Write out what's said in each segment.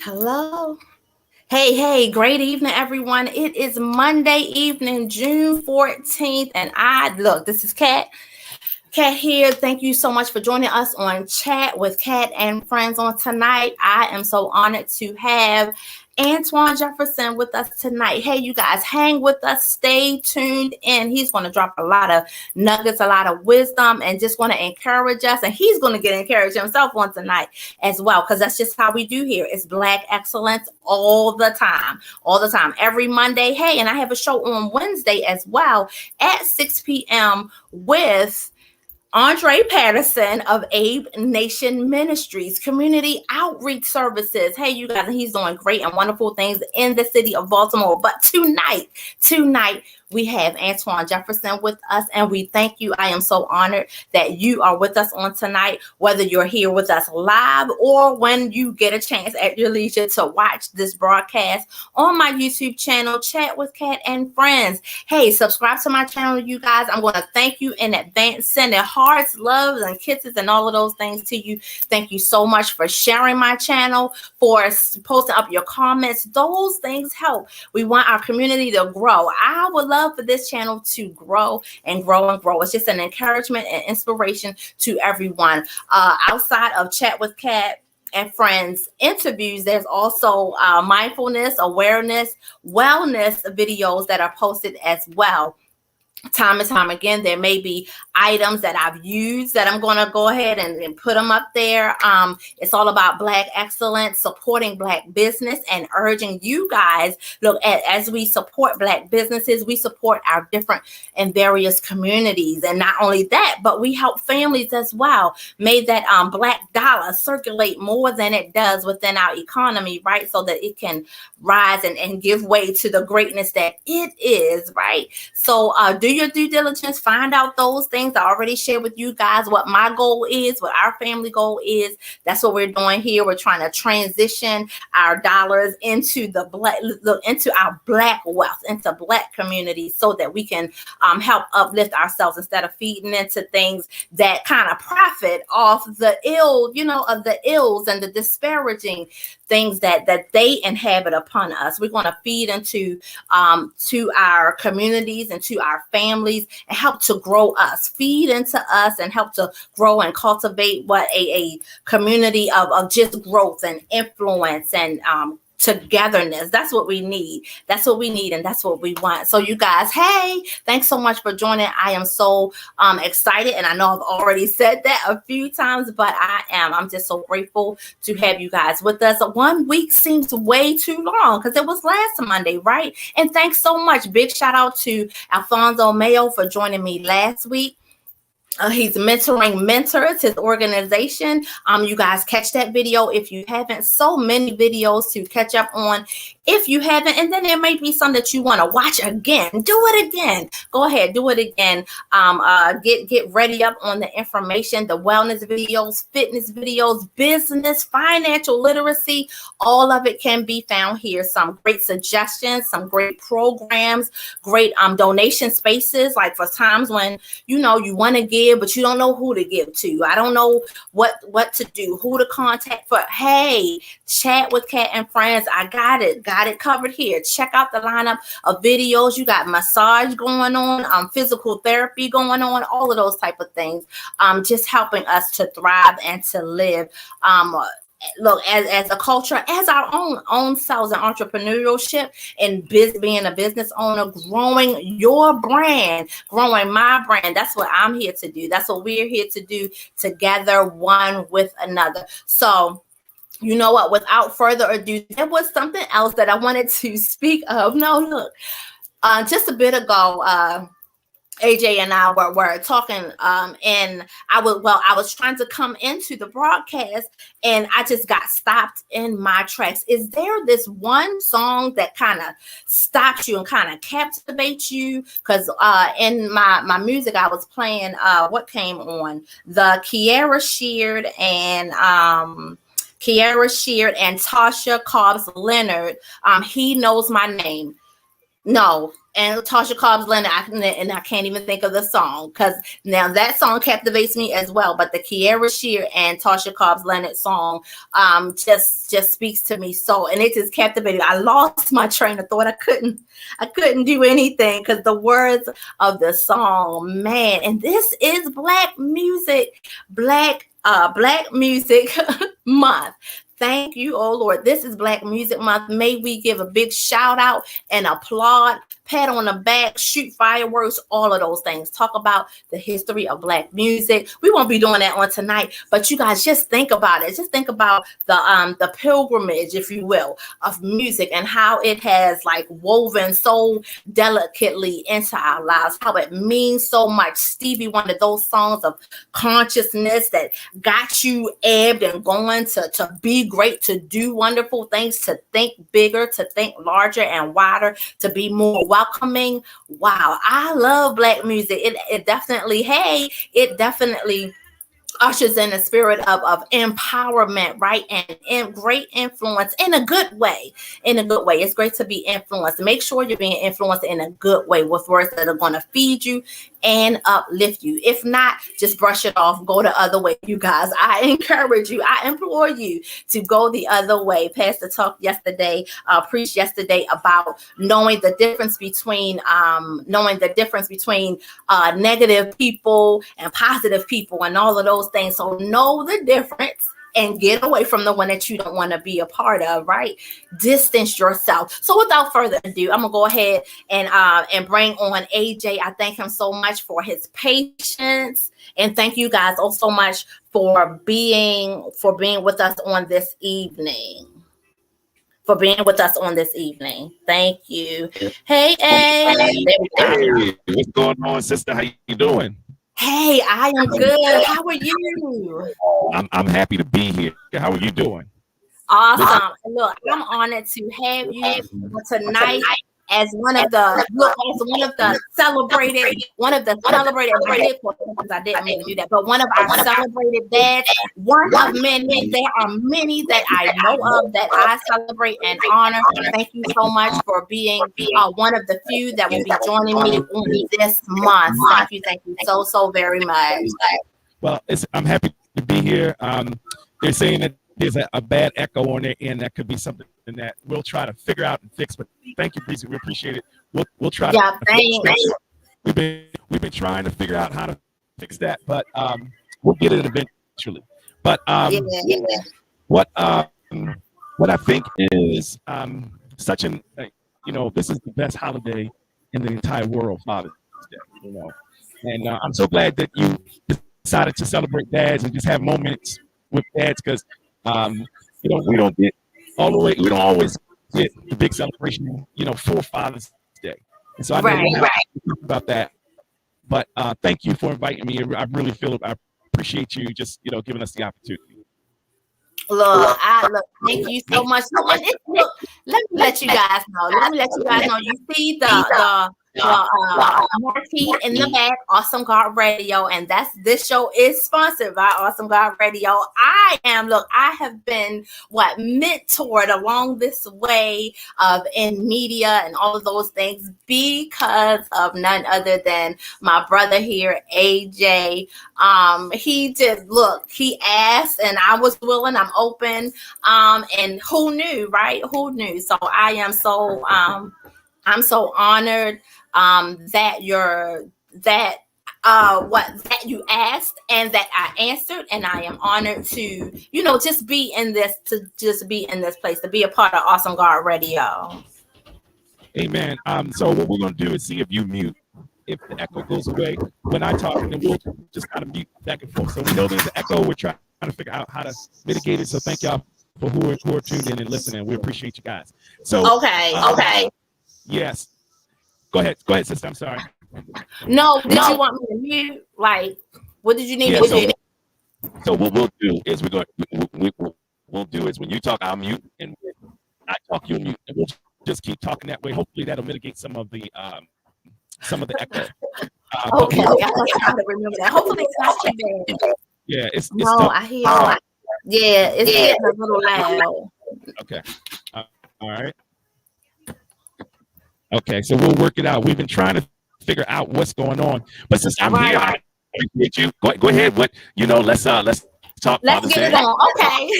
Hello. Hey, great evening, everyone. It is Monday evening, June 14th, and this is Kat. Kat here. Thank you so much for joining us on Chat with Kat and Friends on tonight. I am so honored to have Antoine Jefferson with us tonight. Hey, you guys, hang with us. Stay tuned in. He's going to drop a lot of nuggets, a lot of wisdom, and just want to encourage us. And he's going to get encouraged himself on tonight as well, because that's just how we do here. It's Black excellence all the time, every Monday. Hey, and I have a show on Wednesday as well at 6 p.m. with Andre Patterson of Abe Nation Ministries, Community Outreach Services. Hey, you guys, he's doing great and wonderful things in the city of Baltimore. But tonight, we have Antoine Jefferson with us, and we thank you. I am so honored that you are with us on tonight, whether you're here with us live or when you get a chance at your leisure to watch this broadcast on my YouTube channel, Chat with Kat and Friends. Hey, subscribe to my channel, you guys. I'm going to thank you in advance, sending hearts, loves, and kisses, and all of those things to you. Thank you so much for sharing my channel, for posting up your comments. Those things help. We want our community to grow. I would love for this channel to grow and grow and grow. It's just an encouragement and inspiration to everyone. Outside of Chat with Kat and Friends interviews, there's also mindfulness, awareness, wellness videos that are posted as well. Time and time again, there may be items that I've used that I'm going to go ahead and put them up there. It's all about Black excellence, supporting Black business, and urging you guys, look, as we support Black businesses, we support our different and various communities. And not only that, but we help families as well. May that Black dollar circulate more than it does within our economy, right? So that it can rise and give way to the greatness that it is, right? So do your due diligence, find out those things. I already shared with you guys what my goal is, what our family goal is. That's what we're doing here. We're trying to transition our dollars into into our Black wealth, into Black communities, so that we can help uplift ourselves instead of feeding into things that kind of profit off the ill, of the ills and the disparaging things that they inhabit upon us. We're going to feed into to our communities and to our families and help to grow us, feed into us and help to grow and cultivate what a community of just growth and influence and togetherness. That's what we need. And that's what we want. So you guys, hey, thanks so much for joining. I am so excited, and I know I've already said that a few times, but I'm just so grateful to have you guys with us. 1 week seems way too long because it was last Monday, right? And thanks so much. Big shout out to Alfonso Mayo for joining me last week. He's mentoring mentors, his organization. You guys catch that video if you haven't. So many videos to catch up on if you haven't. And then there may be some that you want to watch again. Do it again. Go ahead, do it again. Get ready up on the information, the wellness videos, fitness videos, business, financial literacy. All of it can be found here. Some great suggestions, some great programs, great donation spaces, like for times when you want to give, but you don't know who to give to. I don't know what to do, who to contact for. Hey, Chat with Kat and Friends. I got it covered here. Check out the lineup of videos. You got massage going on, physical therapy going on, all of those type of things. Just helping us to thrive and to live. Look, as a culture, as our own selves, and entrepreneurship and being a business owner, growing your brand, growing my brand. That's what I'm here to do. That's what we're here to do together, one with another. So, you know what? Without further ado, there was something else that I wanted to speak of. No, look, just a bit ago, AJ and I were talking, and I was trying to come into the broadcast, and I just got stopped in my tracks. Is there this one song that kind of stops you and kind of captivates you? Because in my music, I was playing what came on, the Kiara Sheard and Tasha Cobbs Leonard. He Knows My Name. No, and Tasha Cobb's Leonard, and I can't even think of the song because now that song captivates me as well. But the Kiara Shear and Tasha Cobb's Leonard song just speaks to me so, and it just captivated. I lost my train of thought. I couldn't do anything because the words of the song, man. And this is Black Music Month. Thank you, oh Lord. This is Black Music Month. May we give a big shout out and applaud, pat on the back, shoot fireworks, all of those things. Talk about the history of Black music. We won't be doing that on tonight, but you guys just think about it. Just think about the pilgrimage, if you will, of music and how it has like woven so delicately into our lives, how it means so much. Stevie, one of those songs of consciousness that got you ebbed and going to be great, to do wonderful things, to think bigger, to think larger and wider, to be more welcoming. Wow, I love Black music. It definitely ushers in a spirit of empowerment, right? And great influence in a good way. It's great to be influenced. Make sure you're being influenced in a good way with words that are going to feed you and uplift you. If not, just brush it off. Go the other way, you guys. I encourage you. I implore you to go the other way. Pastor talked yesterday, preached yesterday about knowing the difference between negative people and positive people and all of those things. So know the difference and get away from the one that you don't want to be a part of, right? Distance yourself. So without further ado, I'm gonna go ahead and bring on AJ. I thank him so much for his patience, and thank you guys all so much for being with us on this evening. Thank you. Hey, Hey, what's going on, sister? How you doing? Hey, I am good. How are you? I'm happy to be here. How are you doing? Awesome. Look, I'm honored to have you tonight as one of the celebrated, I didn't mean to do that, but one of our celebrated dads, one of many. There are many that I know of that I celebrate and honor. Thank you so much for being one of the few that will be joining me on this month. Thank you so very much. Well, I'm happy to be here. They're saying that there's a bad echo on there, and that could be something that we'll try to figure out and fix. But thank you, Breezy. We appreciate it. We'll try to fix it. We've been trying to figure out how to fix that, but we'll get it eventually. But what I think is such an this is the best holiday in the entire world, Father's Day. And I'm so glad that you decided to celebrate dads and just have moments with dads, because we don't get all the way. We don't always get the big celebration, for Father's Day. And so I know we'll have to talk about that. But thank you for inviting me. I really I appreciate you just giving us the opportunity. Look, thank you so much. Let me let you guys know. You see the marquee in the back, Awesome God Radio, and this show is sponsored by Awesome God Radio. I have been mentored along this way in media and all of those things because of none other than my brother here, AJ. He asked, and I was willing, I'm open, and who knew, right? Who knew? So I am I'm so honored that you asked and that I answered, and I am honored to just be in this place, to be a part of Awesome God Radio. Amen. So what we're gonna do is see if you mute, if the echo goes away when I talk, and then we'll just kind of mute back and forth. So we know there's an echo. We're trying to figure out how to mitigate it. So thank y'all for who are tuned in and listening. We appreciate you guys. So okay. Yes. Go ahead, sister. I'm sorry. No, did you want me to mute? What did you need me to do? So what we'll do is we'll do is when you talk, I'll mute, and when I talk, you'll mute, and we'll just keep talking that way. Hopefully, that'll mitigate some of the echo. Okay, I'm trying to remember that. Hopefully, it's not too bad. Yeah, it's no, tough. I hear. Yeah, it's getting a little loud. Okay. All right. Okay, so we'll work it out. We've been trying to figure out what's going on, but since I'm here, I appreciate you. Go ahead. What let's talk Let's Father's get Day. it on. Okay.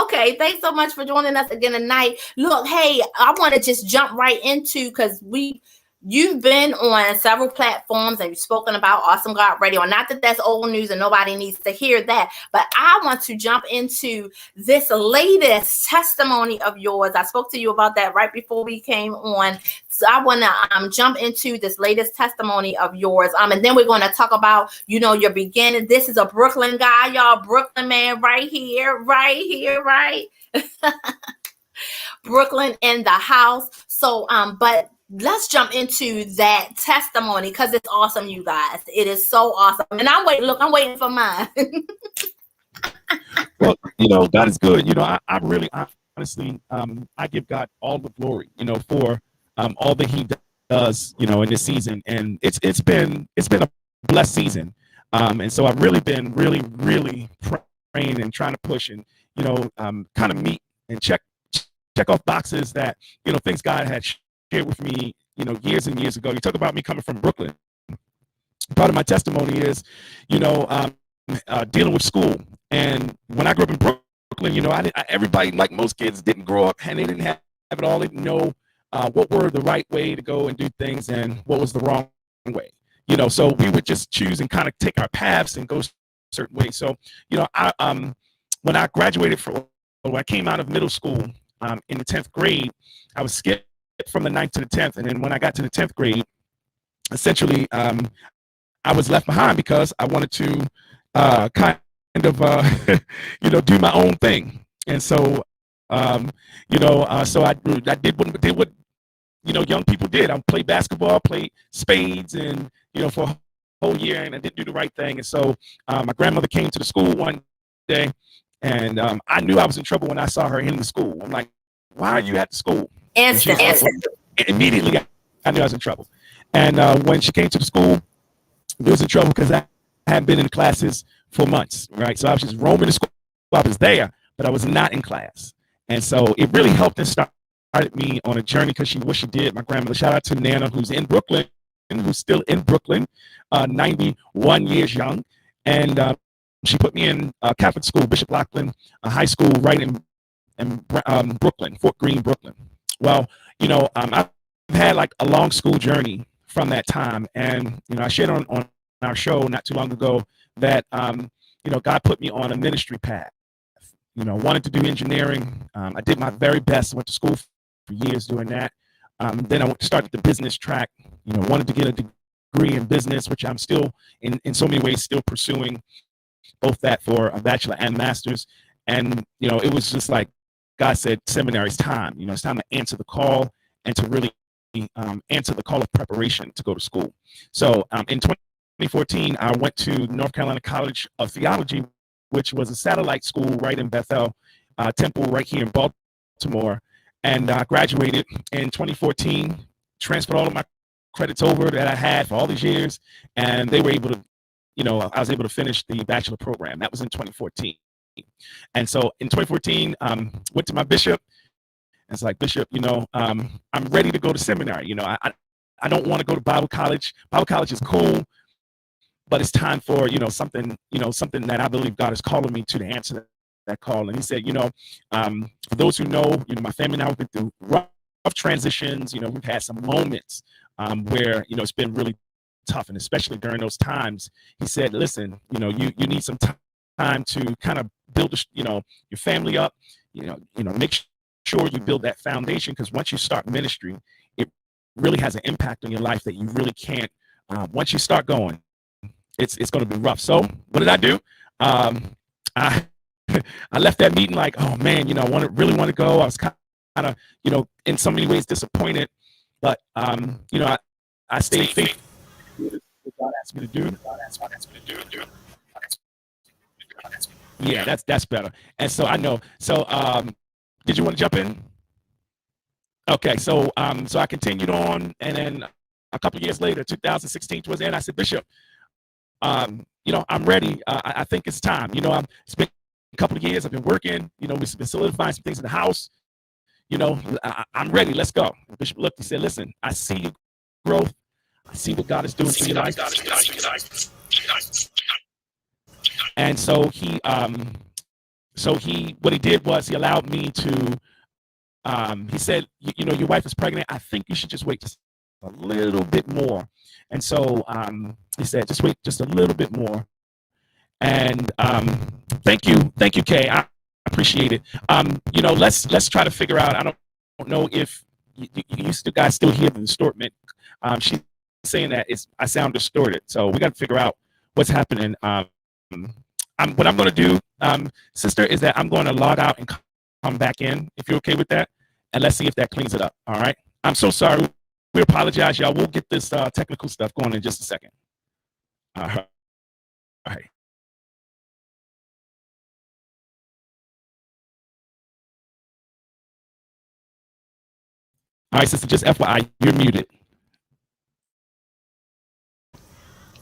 Okay. Thanks so much for joining us again tonight. Look, hey, I want to just jump right into because you've been on several platforms and you've spoken about Awesome God Radio. Not that that's old news and nobody needs to hear that, but I want to jump into this latest testimony of yours. I spoke to you about that right before we came on. So I want to jump into this latest testimony of yours. And then we're going to talk about, your beginning. This is a Brooklyn guy, y'all. Brooklyn man right here, right? Brooklyn in the house. So, but let's jump into that testimony because it's awesome, you guys. It is so awesome. And I'm waiting for mine. Well, God is good. I really honestly, I give God all the glory, for all that He does, in this season, and it's been a blessed season, and so I've really been really praying and trying to push and kind of meet and check off boxes that things God had shared with me, years and years ago. You talk about me coming from Brooklyn. Part of my testimony is, dealing with school. And when I grew up in Brooklyn, everybody, like most kids, didn't grow up and they didn't have it all. They didn't know what were the right way to go and do things and what was the wrong way. So we would just choose and kind of take our paths and go certain ways. So, when I graduated when I came out of middle school in the 10th grade, I was skipped from the 9th to the 10th. And then when I got to the 10th grade, essentially, I was left behind because I wanted to kind of, do my own thing. And so, so I did what young people did. I played basketball, played spades, and for a whole year, and I didn't do the right thing. And so my grandmother came to the school one day, and I knew I was in trouble when I saw her in the school. I'm like, "Why are you at the school?" Instant. Immediately, I knew I was in trouble. And when she came to the school, I was in trouble because I hadn't been in classes for months, right? So I was just roaming the school. I was there, but I was not in class. And so it really helped and started me on a journey because what she did, my grandmother, shout out to Nana, who's in Brooklyn, who's still in Brooklyn, 91 years young. And she put me in Catholic school, Bishop Lachlan High School, right in Brooklyn, Fort Greene, Brooklyn. Well, I've had like a long school journey from that time. And, I shared on our show not too long ago that, God put me on a ministry path. Wanted to do engineering. I did my very best. I went to school for years doing that. Then I started the business track. Wanted to get a degree in business, which I'm still in so many ways still pursuing, both that for a bachelor and master's. And it was just like God said, seminary's time. It's time to answer the call and to really answer the call of preparation to go to school. So in 2014, I went to North Carolina College of Theology, which was a satellite school right in Bethel, Temple right here in Baltimore. And I graduated in 2014, transferred all of my credits over that I had for all these years. And they were able to, I was able to finish the bachelor program. That was in 2014. And so in 2014, went to my bishop. And it's like, Bishop, I'm ready to go to seminary. I don't want to go to Bible college. Bible college is cool, but it's time for, something that I believe God is calling me to answer that call. And he said, for those who know, my family and I have been through rough transitions. We've had some moments where, it's been really tough. And especially during those times, he said, listen, you need some time to kind of build, your family up, make sure you build that foundation, because once you start ministry, it really has an impact on your life that you really can't, once you start going, it's going to be rough. So what did I do? I I left that meeting like, oh man, I really want to go. I was kind of, in so many ways disappointed, but I stayed faithful. What God asked me to do. Yeah, that's better. And so I know. So did you want to jump in? Okay, so I continued on, and then a couple of years later, 2016 towards the end, I said, Bishop, I'm ready. I think it's time. It's been a couple of years. I've been working. We've been solidifying some things in the house. I'm ready. Let's go. Bishop looked. He said, listen, I see your growth. I see what God is doing for your life. And what he did was he allowed me to, he said, your wife is pregnant. I think you should just wait just a little bit more. And so he said, just wait just a little bit more. And thank you, Kay. I appreciate it. Let's try to figure out. I don't know if you guys still hear the distortment. She's saying that I sound distorted, so we got to figure out what's happening. What I'm going to do, sister, is that I'm going to log out and come back in, if you're okay with that, and let's see if that cleans it up. All right. I'm so sorry. We apologize, y'all. We'll get this technical stuff going in just a second. All right. All right. All right, sister, just FYI, you're muted.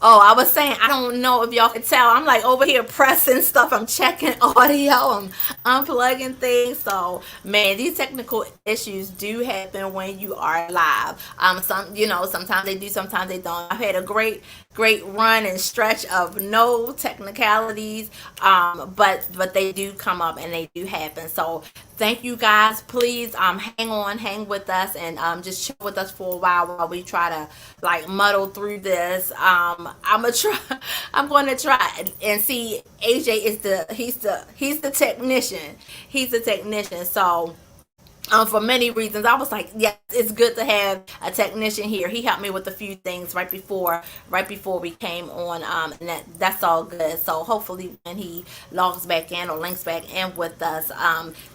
Oh, I was saying, I don't know if y'all can tell. I'm like over here pressing stuff. I'm checking audio. I'm unplugging things. So, man, these technical issues do happen when you are live. Sometimes they do, sometimes they don't. I've had a great run and stretch of no technicalities. But they do come up and they do happen. So, thank you guys. Please hang with us, and just chill with us for a while we try to like muddle through this. I'm going to try and see. AJ is he's the technician. He's the technician. So for many reasons, I was like, yes, it's good to have a technician here. He helped me with a few things right before we came on, and that's all good. So hopefully, when he logs back in or links back in with us,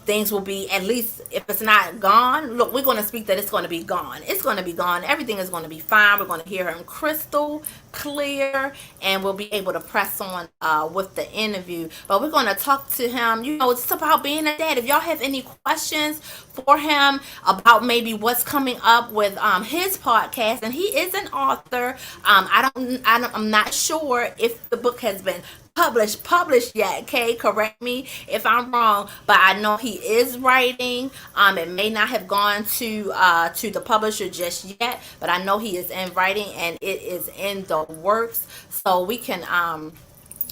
things will be, at least if it's not gone. Look, we're going to speak that it's going to be gone. It's going to be gone. Everything is going to be fine. We're going to hear him crystal clear, and we'll be able to press on with the interview. But we're going to talk to him. It's about being a dad. If y'all have any questions for him about maybe what's coming up with his podcast, and he is an author. I'm not sure if the book has been published yet. Okay, correct me if I'm wrong, but I know he is writing. It may not have gone to the publisher just yet, but I know he is in writing and it is in the works. So we can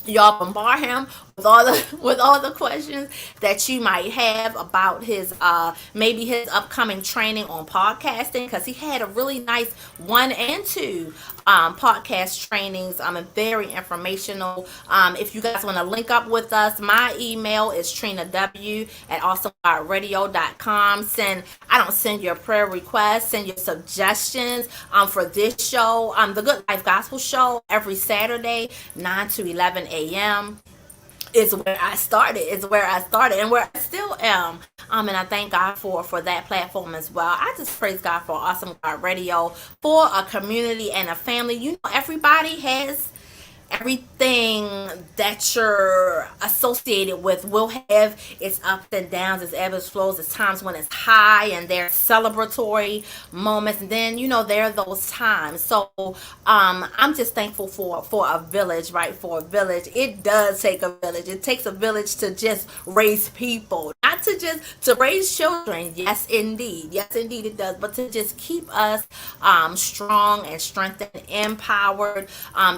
y'all bombard him with all the questions that you might have about his maybe his upcoming training on podcasting, because he had a really nice 1 and 2 podcast trainings, and very informational. If you guys want to link up with us, my email is trinaw@awesomegodradio.com. I don't send your prayer requests, send your suggestions for this show, the Good Life Gospel Show, every Saturday 9 to 11 a.m. is where I started. And where I still am. And I thank God for that platform as well. I just praise God for Awesome God Radio, for a community and a family. Everybody has everything that you're associated with will have its ups and downs, its ebbs and flows, its times when it's high and there's celebratory moments, and then there are those times. So I'm just thankful for a village, right? For a village. It does take a village. It takes a village to just raise people, not to raise children. Yes indeed it does, but to just keep us strong and strengthened, empowered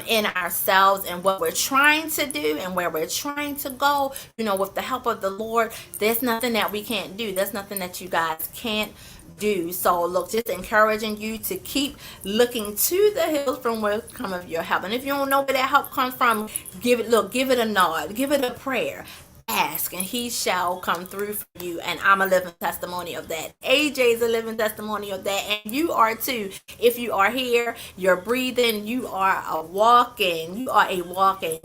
in ourselves and what we're trying to do and where we're trying to go. With the help of the Lord, there's nothing that we can't do. There's nothing that you guys can't do. So look, just encouraging you to keep looking to the hills from where cometh your help. And if you don't know where that help comes from, give it a nod, give it a prayer. Ask and he shall come through for you. And I'm a living testimony of that. AJ's a living testimony of that. And you are too. If you are here, you're breathing, you are a walking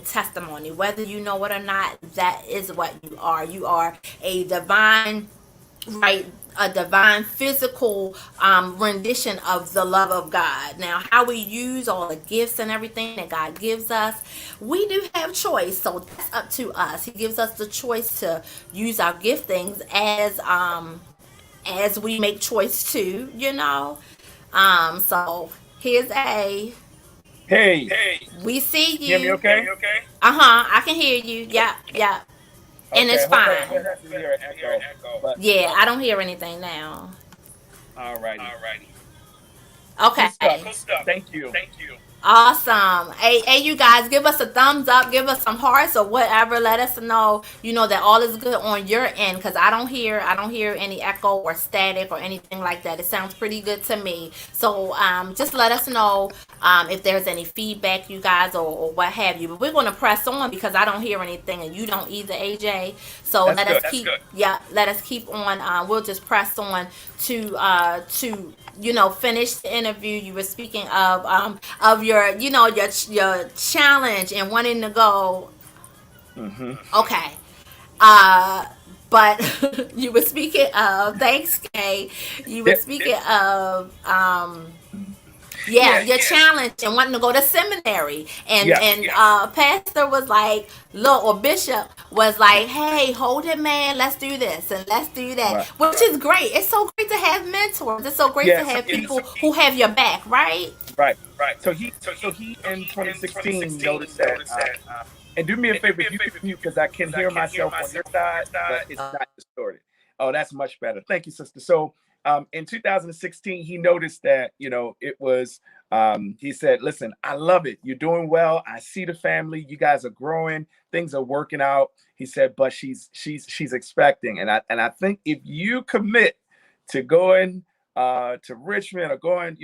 testimony. Whether you know it or not, that is what you are. You are a divine physical rendition of the love of God. Now, how we use all the gifts and everything that God gives us, we do have choice. So that's up to us. He gives us the choice to use our giftings as we make choice to. So here's A. Hey. We see you. Hear me okay? I can hear you. Yeah. And it's Okay, fine. hopefully you hear an echo. But Yeah, I don't hear anything now. alrighty, cool Okay. stuff. Thank you. Awesome. Hey, you guys, give us a thumbs up, give us some hearts or whatever. Let us know, that all is good on your end, because I don't hear any echo or static or anything like that. It sounds pretty good to me. So just let us know if there's any feedback, you guys, or what have you. But we're gonna press on because I don't hear anything and you don't either, AJ. So That's let us good. keep let us keep on. We'll just press on to finish the interview. You were speaking of your challenge and wanting to go. Mm-hmm. Okay. Uh but you were speaking of, thanks, Kay. You were Yep. speaking of yeah, your challenge and wanting to go to seminary. And Yes. pastor was like, look, or bishop was like, hey, hold it, man, let's do this and let's do that, Right. which is great. It's so great to have mentors. It's so great Yeah. to So have he. people who have your back, right? Right. So he in 2016 noticed that. And do me a favor, if you can mute, because I can hear myself on your side, but it's not distorted. Oh, that's much better. Thank you, sister. So in 2016, he noticed that, it was, he said, listen, I love it. You're doing well. I see the family. You guys are growing. Things are working out. He said, but she's expecting. And I think if you commit to going to Richmond or going,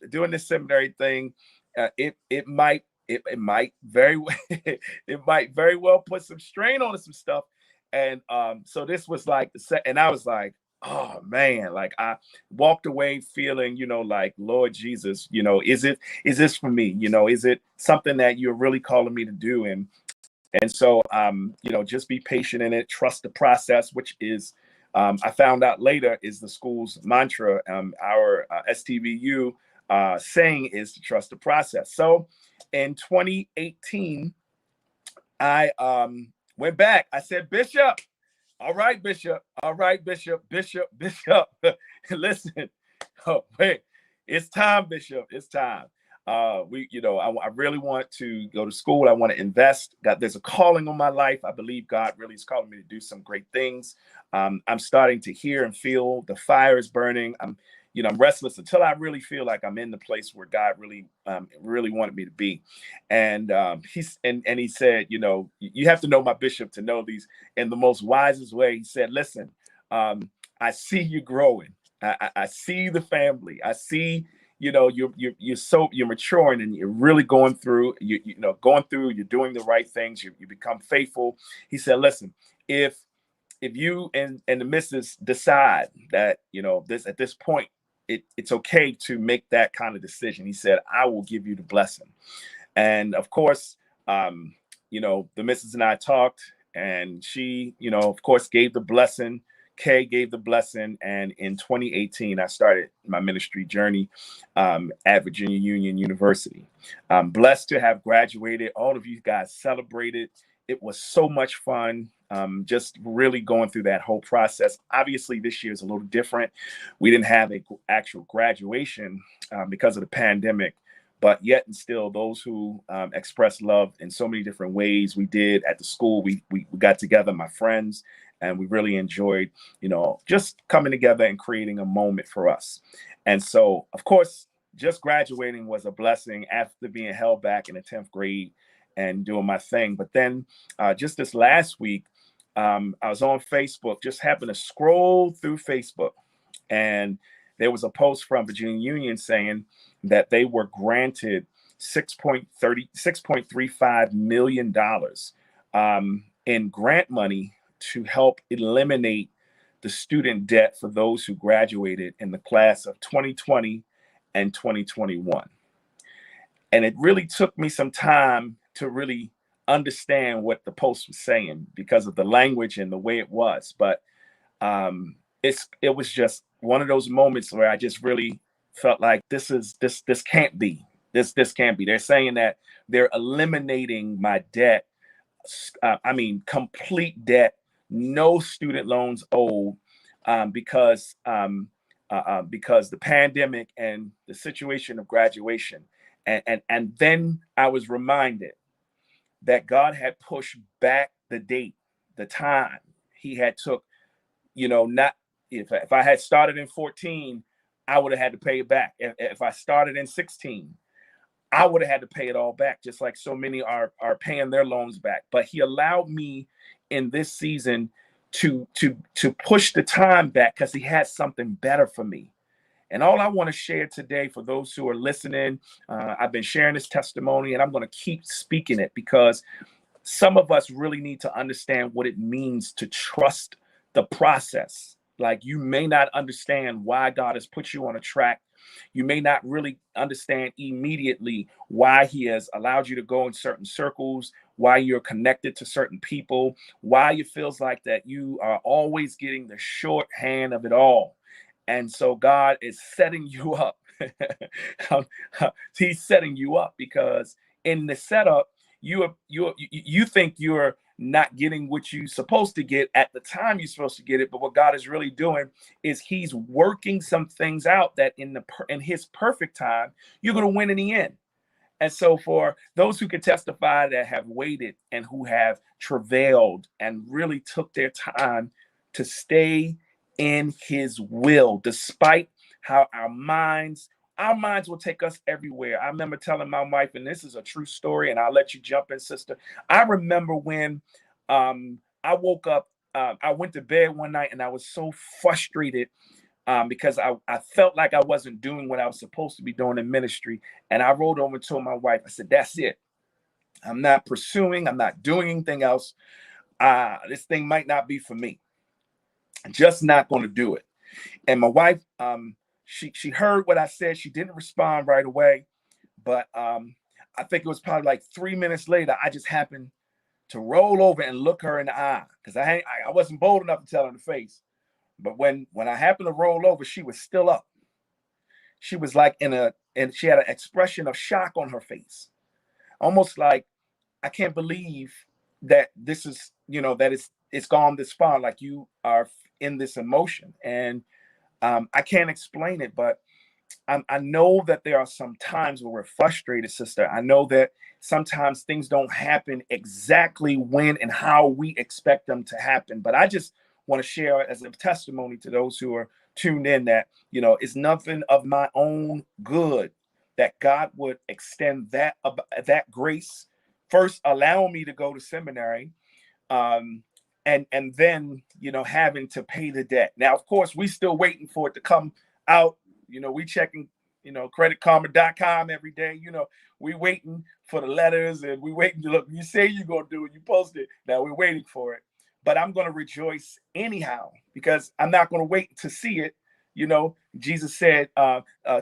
doing this seminary thing, it might very it might very well put some strain on some stuff. And so this was like and I was like, oh man, like I walked away feeling, like, Lord Jesus, is this for me? Is it something that you're really calling me to do? And so just be patient in it, trust the process, which is I found out later is the school's mantra. Our STVU saying is to trust the process. So in 2018, I went back. I said, Bishop, all right, Bishop, all right, Bishop. Listen, oh, wait, it's time, Bishop, it's time. I really want to go to school. I want to invest. There's a calling on my life. I believe God really is calling me to do some great things. I'm starting to hear and feel the fire is burning. I'm restless until I really feel like I'm in the place where God really, really wanted me to be. And he said, you have to know my bishop to know these in the most wisest way. He said, listen, I see you growing. I see the family. I see, you're maturing and you're really going through, you're doing the right things. You become faithful. He said, listen, if you and the missus decide that, this at this point, it's okay to make that kind of decision. He said, I will give you the blessing. And of course, the missus and I talked, and she, of course, gave the blessing. Kay gave the blessing. And in 2018, I started my ministry journey at Virginia Union University. I'm blessed to have graduated. All of you guys celebrated. It was so much fun. Just really going through that whole process. Obviously, this year is a little different. We didn't have an actual graduation because of the pandemic, but yet and still, those who express love in so many different ways, we did at the school. We got together, my friends, and we really enjoyed, just coming together and creating a moment for us. And so, of course, just graduating was a blessing after being held back in the 10th grade and doing my thing. But then just this last week, I was on Facebook, just happened to scroll through Facebook, and there was a post from Virginia Union saying that they were granted $6.35 million in grant money to help eliminate the student debt for those who graduated in the class of 2020 and 2021. And it really took me some time to really understand what the post was saying because of the language and the way it was. But it was just one of those moments where I just really felt like this can't be. This can't be. They're saying that they're eliminating my debt. Complete debt, no student loans owed, because the pandemic and the situation of graduation. And then I was reminded that God had pushed back the date the time he had took, not if I had started in 14, I would have had to pay it back. If I started in 16, I would have had to pay it all back, just like so many are paying their loans back. But he allowed me in this season to push the time back because he had something better for me. And all I want to share today for those who are listening, I've been sharing this testimony, and I'm going to keep speaking it because some of us really need to understand what it means to trust the process. Like, you may not understand why God has put you on a track. You may not really understand immediately why he has allowed you to go in certain circles, why you're connected to certain people, why it feels like that you are always getting the shorthand of it all. And so God is setting you up. He's setting you up because in the setup, you think you're not getting what you're supposed to get at the time you're supposed to get it. But what God is really doing is he's working some things out that in his perfect time, you're going to win in the end. And so for those who can testify that have waited and who have travailed and really took their time to stay in his will, despite how our minds will take us everywhere. I remember telling my wife, and this is a true story, and I'll let you jump in, sister. I remember when I woke up, I went to bed one night and I was so frustrated because I felt like I wasn't doing what I was supposed to be doing in ministry. And I rolled over and told my wife, I said, that's it. I'm not pursuing. I'm not doing anything else. This thing might not be for me. I'm just not going to do it. And my wife, she heard what I said. She didn't respond right away. But I think it was probably like 3 minutes later, I just happened to roll over and look her in the eye because I wasn't bold enough to tell her in the face. But when I happened to roll over, she was still up. She was like and she had an expression of shock on her face, almost like, I can't believe that this is, that it's gone this far. Like, you are in this emotion, and I can't explain it, but I know that there are some times where we're frustrated, sister. I know that sometimes things don't happen exactly when and how we expect them to happen. But I just want to share as a testimony to those who are tuned in that, it's nothing of my own good that God would extend that grace. First, allow me to go to seminary, and then, having to pay the debt. Now, of course, we still waiting for it to come out. We checking, creditkarma.com every day. We waiting for the letters, and we waiting to look. You say you're going to do it, you post it. Now we're waiting for it. But I'm going to rejoice anyhow, because I'm not going to wait to see it. Jesus said,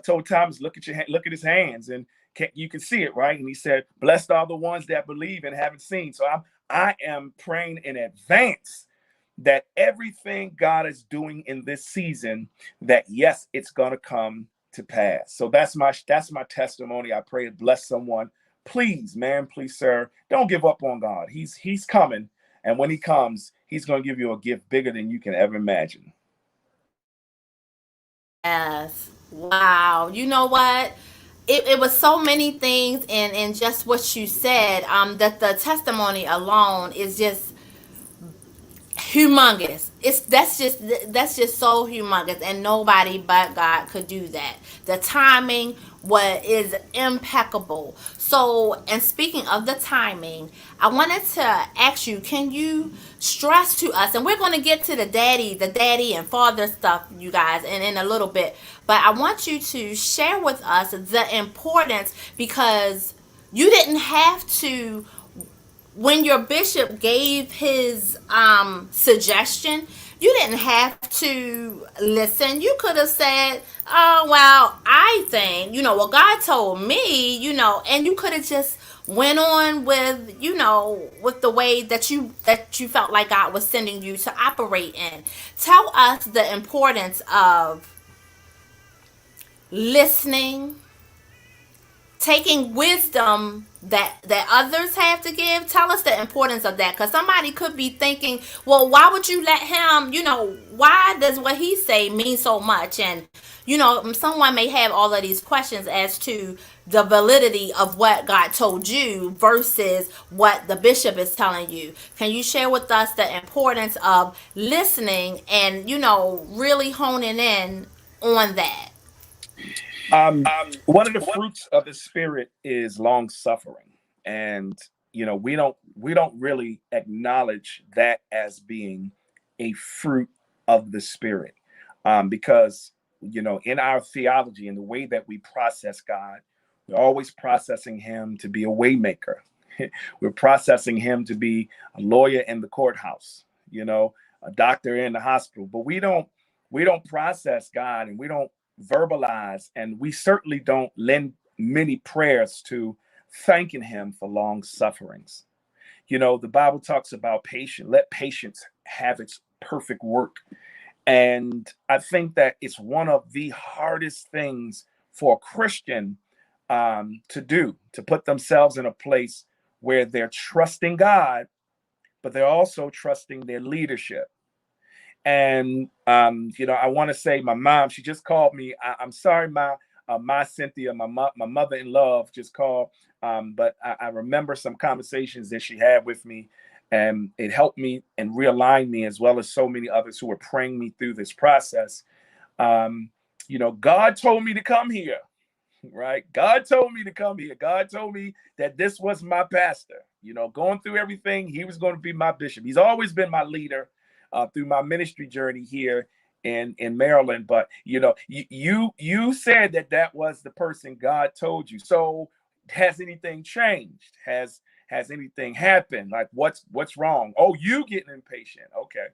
told Thomas, look at his hands, and you can see it, right? And he said, blessed are the ones that believe and haven't seen. So I am praying in advance that everything God is doing in this season, that yes, it's going to come to pass. So that's my testimony. I pray it bless someone. Please, man, please, sir, don't give up on God. He's coming. And when he comes, he's going to give you a gift bigger than you can ever imagine. Yes. Wow. You know what? It was so many things in just what you said, that the testimony alone is just humongous. That's just so humongous, and nobody but God could do that. The timing is impeccable. So, and speaking of the timing, I wanted to ask you, can you stress to us, and we're going to get to the daddy and father stuff, you guys, in a little bit, but I want you to share with us the importance, because you didn't have to, when your bishop gave his suggestion, you didn't have to listen. You could have said, oh, well, I think, well, God told me, and you could have just went on with, with the way that you felt like God was sending you to operate in. Tell us the importance of listening, taking wisdom that others have to give. Tell us the importance of that, because somebody could be thinking, well, why would you let him, why does what he say mean so much? And someone may have all of these questions as to the validity of what God told you versus what the bishop is telling you. Can you share with us the importance of listening and, really honing in on that? One of the fruits of the spirit is long suffering, and we don't really acknowledge that as being a fruit of the spirit, because in our theology and the way that we process God, we're always processing him to be a waymaker. We're processing him to be a lawyer in the courthouse, a doctor in the hospital, but we don't process God, and we don't verbalize, and we certainly don't lend many prayers to thanking him for long sufferings. The Bible talks about patience. Let patience have its perfect work. And I think that it's one of the hardest things for a Christian to do, to put themselves in a place where they're trusting God, but they're also trusting their leadership. And I want to say my mom, she just called me. I'm sorry, my Cynthia, my mother in love just called. But I remember some conversations that she had with me, and it helped me and realigned me, as well as so many others who were praying me through this process. God told me to come here, right? God told me to come here. God told me that this was my pastor. Going through everything, he was going to be my bishop. He's always been my leader through my ministry journey here in Maryland. But you said that was the person God told you. So has anything changed? Has anything happened? Like what's wrong? Oh, you getting impatient? Okay.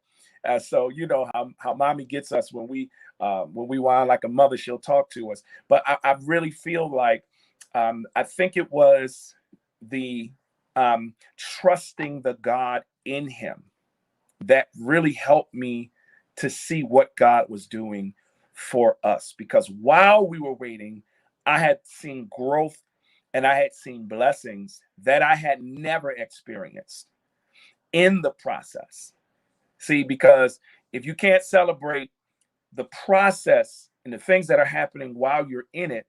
So how mommy gets us when we whine like a mother, she'll talk to us. But I really feel like I think it was the trusting the God in him that really helped me to see what God was doing for us. Because while we were waiting, I had seen growth and I had seen blessings that I had never experienced in the process. See, because if you can't celebrate the process and the things that are happening while you're in it,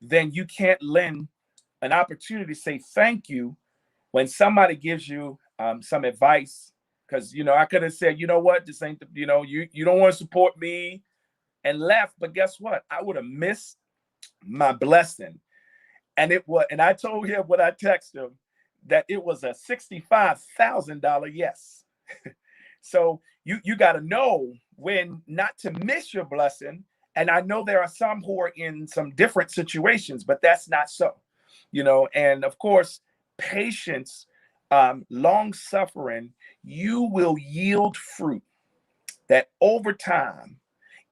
then you can't lend an opportunity to say thank you when somebody gives you some advice. Because I could have said, you know what, this ain't you don't want to support me, and left. But guess what? I would have missed my blessing. And I told him when I texted him that it was a $65,000 yes. So you got to know when not to miss your blessing. And I know there are some who are in some different situations, but that's not so. And of course, patience, long suffering, you will yield fruit that over time,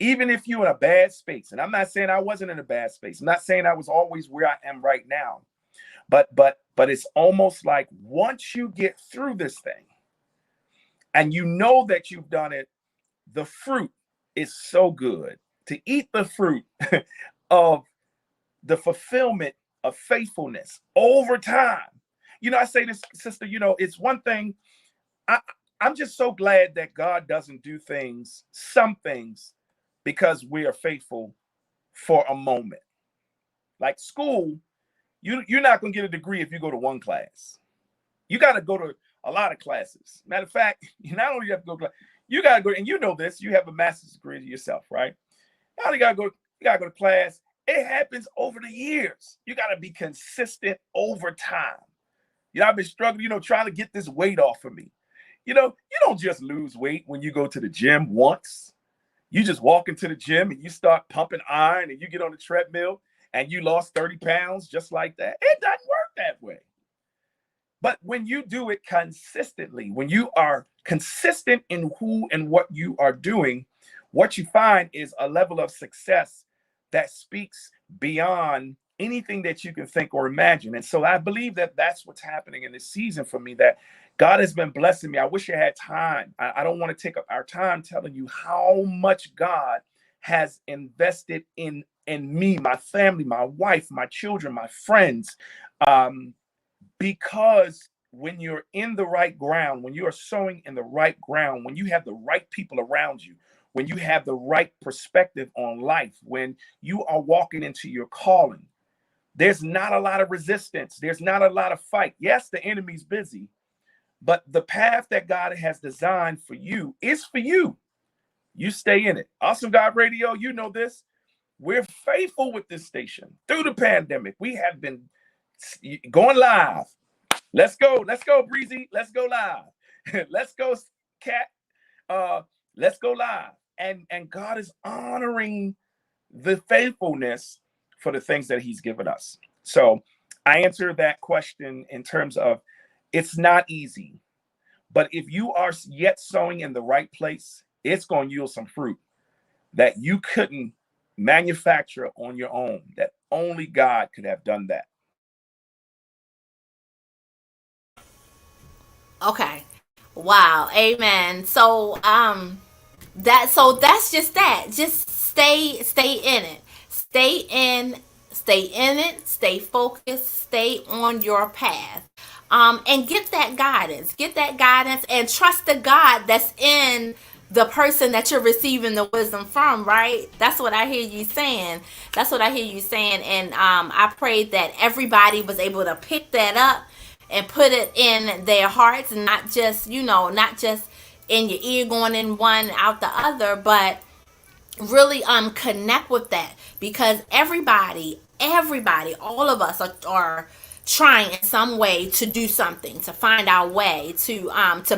even if you're in a bad space, and I'm not saying I wasn't in a bad space, I'm not saying I was always where I am right now, but it's almost like once you get through this thing and you know that you've done it, the fruit is so good. To eat the fruit of the fulfillment of faithfulness over time. I say this, sister, it's one thing. I'm just so glad that God doesn't do some things, because we are faithful for a moment. Like school, you're not going to get a degree if you go to one class. You got to go to a lot of classes. Matter of fact, not only you have to go to class, you got to go, and you know this, you have a master's degree yourself, right? Not only you got to go to class. It happens over the years. You got to be consistent over time. I've been struggling, trying to get this weight off of me. You don't just lose weight when you go to the gym once. You just walk into the gym and you start pumping iron and you get on the treadmill and you lost 30 pounds just like that. It doesn't work that way. But when you do it consistently, when you are consistent in who and what you are doing, what you find is a level of success that speaks beyond anything that you can think or imagine. And so I believe that that's what's happening in this season for me, that God has been blessing me. I wish I had time. I don't want to take up our time telling you how much God has invested in me, my family, my wife, my children, my friends. Because when you're in the right ground, when you are sowing in the right ground, when you have the right people around you, when you have the right perspective on life, when you are walking into your calling, there's not a lot of resistance. There's not a lot of fight. Yes, the enemy's busy, but the path that God has designed for you is for you. You stay in it. Awesome God Radio, you know this. We're faithful with this station through the pandemic. We have been going live. Let's go. Let's go, Breezy. Let's go live. Let's go, Cat. Let's go live. And God is honoring the faithfulness for the things that he's given us. So I answer that question in terms of it's not easy, but if you are yet sowing in the right place, it's going to yield some fruit that you couldn't manufacture on your own, that only God could have done that. Okay. Wow. Amen. So that's just that. Just stay in it. Stay in it, stay focused, stay on your path. And get that guidance. Get that guidance and trust the God that's in the person that you're receiving the wisdom from, right? That's what I hear you saying. That's what I hear you saying. And I pray that everybody was able to pick that up and put it in their hearts, and not just, not just in your ear going in one out the other, but really connect with that, because everybody, all of us are trying in some way to do something, to find our way to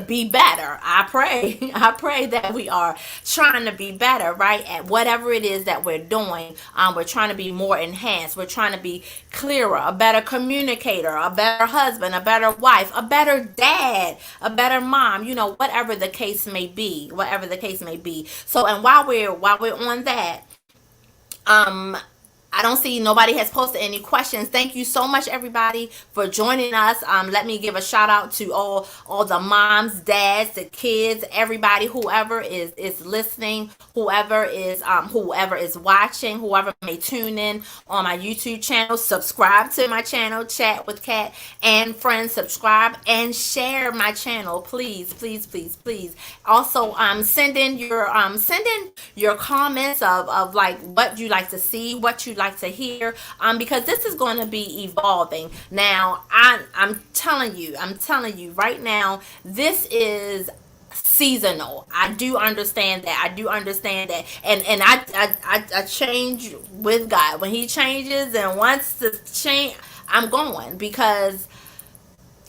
be better. I pray I pray that we are trying to be better, right, at whatever it is that we're doing. We're trying to be more enhanced, we're trying to be clearer, a better communicator, a better husband, a better wife, a better dad, a better mom, whatever the case may be, so, and while we're on that, um I don't see nobody has posted any questions. Thank you so much, everybody, for joining us. Let me give a shout out to all the moms, dads, the kids, everybody, whoever is listening, whoever is watching, whoever may tune in on my YouTube channel. Subscribe to my channel, Chat with Kat, and friends. Subscribe and share my channel, please, please, please, please. Also, send in your comments of like what you like to see, what you like to hear, because this is going to be evolving. Now, I'm telling you right now, this is seasonal. I do understand that. And I change with God. When he changes and wants to change, I'm going, because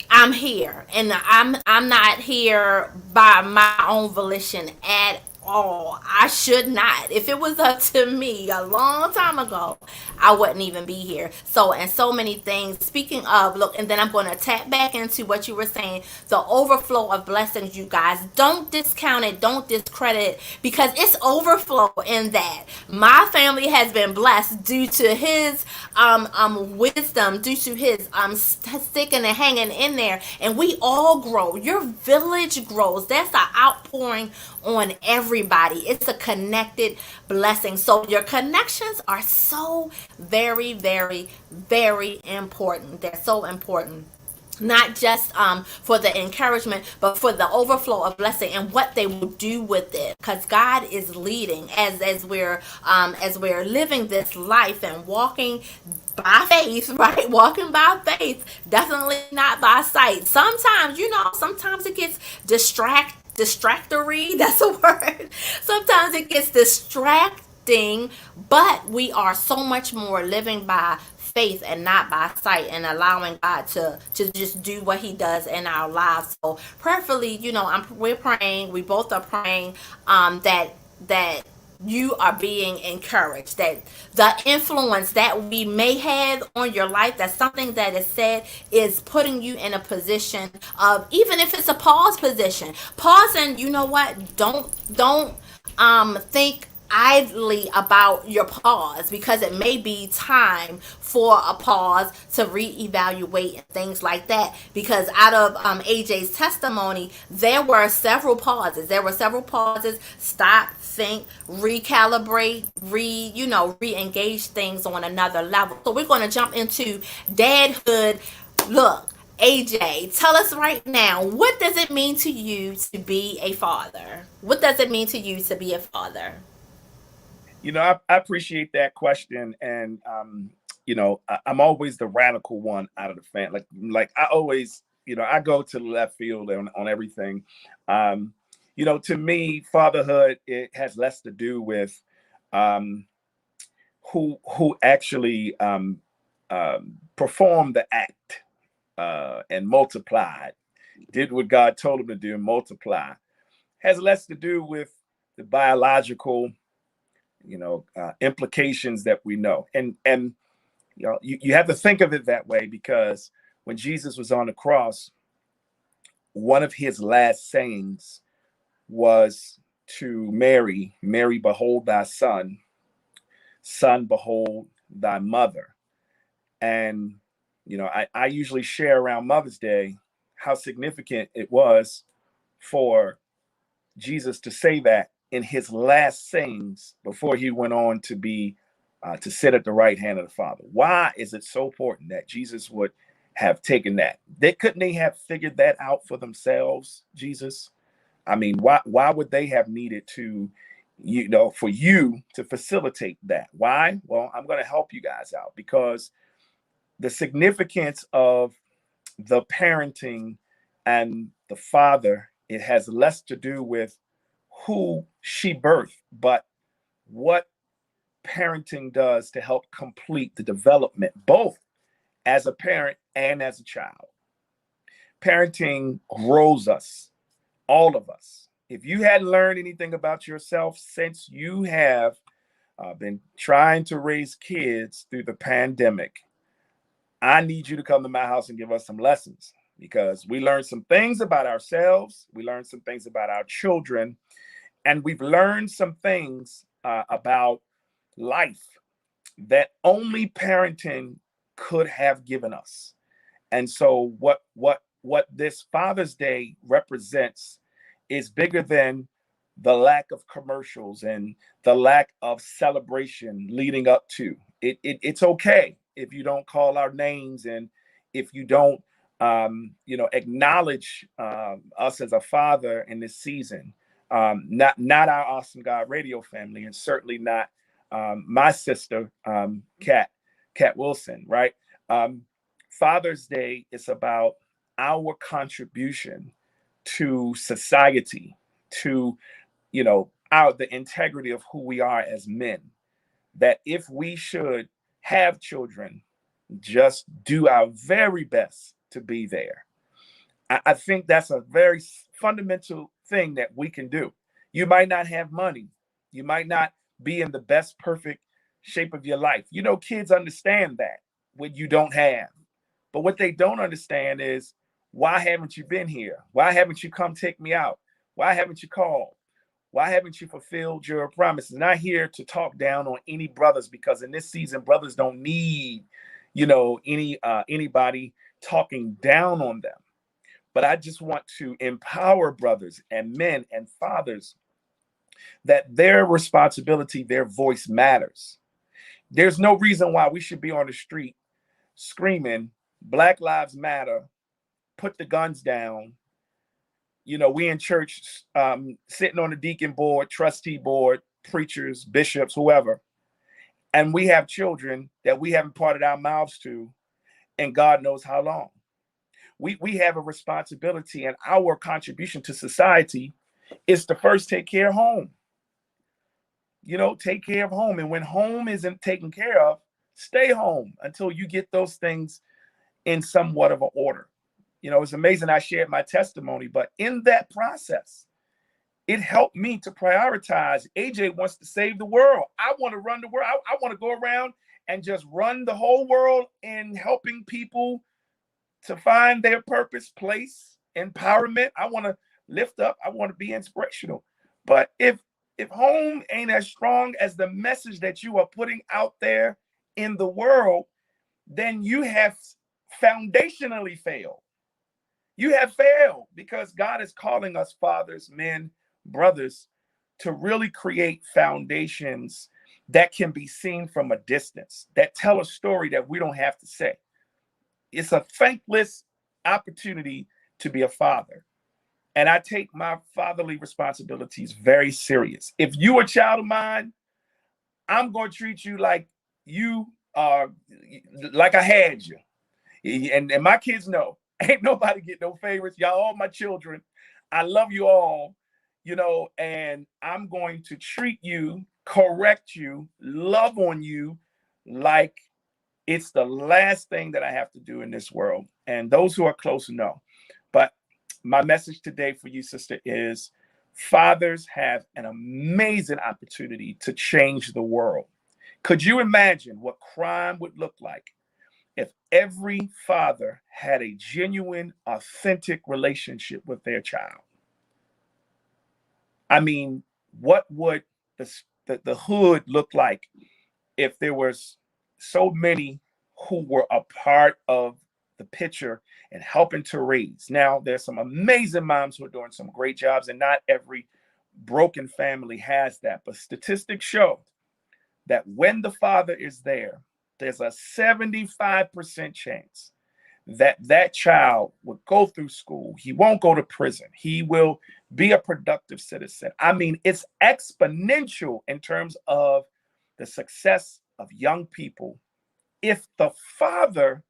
I'm here, and I'm not here by my own volition at all. I should not. If it was up to me a long time ago, I wouldn't even be here. So, and so many things. Speaking of, look, and then I'm going to tap back into what you were saying, the overflow of blessings, you guys. Don't discount it, don't discredit it, because it's overflow in that. My family has been blessed due to his wisdom, due to his sticking and hanging in there, and we all grow. Your village grows. That's an outpouring on everybody. It's a connected blessing. So your connections are so very, very, very important. They're so important, not just for the encouragement, but for the overflow of blessing and what they will do with it, because God is leading as we're living this life and walking by faith, right? Walking by faith, definitely not by sight. Sometimes it gets distractory. That's a word. Sometimes it gets distracting, but we are so much more living by faith and not by sight, and allowing God to just do what he does in our lives. So prayerfully, we're praying, we both are praying, that you are being encouraged, that the influence that we may have on your life, that something that is said is putting you in a position of, even if it's a pause position, pause, and you know what, don't think idly about your pause, because it may be time for a pause to reevaluate and things like that. Because out of AJ's testimony, there were several pauses. Stop, think, recalibrate, re-engage things on another level. So we're going to jump into dadhood. Look, AJ, tell us right now, what does it mean to you to be a father? What does it mean to you to be a father? I appreciate that question, and I'm always the radical one out of the fan. Like I always, I go to the left field on everything. Um, to me, fatherhood, it has less to do with um, who actually performed the act and multiplied, did what God told him to do, and multiply. Has less to do with the biological implications that we know. And you have to think of it that way, because when Jesus was on the cross, one of his last sayings was to Mary, Mary, behold thy son, son, behold thy mother. And I usually share around Mother's Day how significant it was for Jesus to say that in his last sayings before he went on to be to sit at the right hand of the Father. Why is it so important that Jesus would have taken that? Couldn't they have figured that out for themselves, Jesus? I mean, why would they have needed to, for you to facilitate that? Why? Well, I'm going to help you guys out, because the significance of the parenting and the father, it has less to do with who she birthed, but what parenting does to help complete the development, both as a parent and as a child. Parenting grows us, all of us. If you hadn't learned anything about yourself since you have been trying to raise kids through the pandemic, I need you to come to my house and give us some lessons, because we learned some things about ourselves. We learned some things about our children, and we've learned some things about life that only parenting could have given us. And so what this Father's Day represents is bigger than the lack of commercials and the lack of celebration leading up to it. It's okay if you don't call our names, and if you don't acknowledge us as a father in this season. Not our Awesome God Radio family, and certainly not my sister, Kat Wilson, right? Father's Day is about our contribution to society, to the integrity of who we are as men. That if we should have children, just do our very best to be there. I think that's a very fundamental thing that we can do. You might not have money. You might not be in the best perfect shape of your life. Kids understand that when you don't have. But what they don't understand is, why haven't you been here? Why haven't you come take me out? Why haven't you called? Why haven't you fulfilled your promises? Not here to talk down on any brothers, because in this season, brothers don't need, anybody talking down on them. But I just want to empower brothers and men and fathers that their responsibility, their voice matters. There's no reason why we should be on the street screaming, Black Lives Matter, put the guns down. We in church, sitting on the deacon board, trustee board, preachers, bishops, whoever, and we have children that we haven't parted our mouths to, and God knows how long. We have a responsibility, and our contribution to society is to first take care of home. Take care of home. And when home isn't taken care of, stay home until you get those things in somewhat of an order. It's amazing. I shared my testimony, but in that process, it helped me to prioritize. AJ wants to save the world. I want to run the world. I want to go around and just run the whole world in helping people to find their purpose, place, empowerment. I want to lift up. I want to be inspirational. But if home ain't as strong as the message that you are putting out there in the world, then you have foundationally failed. You have failed, because God is calling us fathers, men, brothers, to really create foundations that can be seen from a distance, that tell a story that we don't have to say. It's a thankless opportunity to be a father. And I take my fatherly responsibilities very serious. If you a child of mine, I'm going to treat you like you are, like I had you. And my kids know, ain't nobody get no favorites. Y'all all my children. I love you all, and I'm going to treat you, correct you, love on you like it's the last thing that I have to do in this world. And those who are close know. But my message today for you, sister, is fathers have an amazing opportunity to change the world. Could you imagine what crime would look like if every father had a genuine, authentic relationship with their child? I mean, what would the hood look like if there was so many who were a part of the picture and helping to raise? Now, there's some amazing moms who are doing some great jobs, and not every broken family has that. But statistics show that when the father is there, there's a 75% chance that that child will go through school. He won't go to prison. He will be a productive citizen. I mean, it's exponential in terms of the success of young people if the father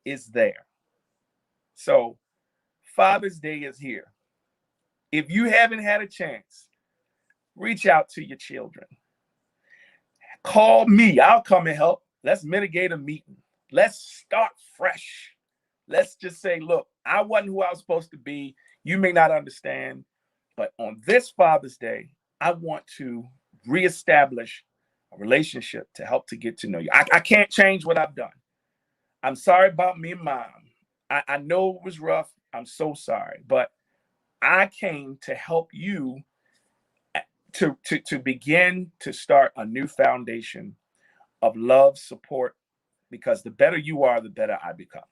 is there. So Father's Day is here. If you haven't had a chance, reach out to your children. Call me. I'll come and help. Let's mitigate a meeting. Let's start fresh. Let's just say, look, I wasn't who I was supposed to be. You may not understand, but on this Father's Day, I want to reestablish a relationship to help to get to know you. I can't change what I've done. I'm sorry about me and mom. I know it was rough. I'm so sorry, but I came to help you to begin to start a new foundation of love, support, because the better you are, the better I become.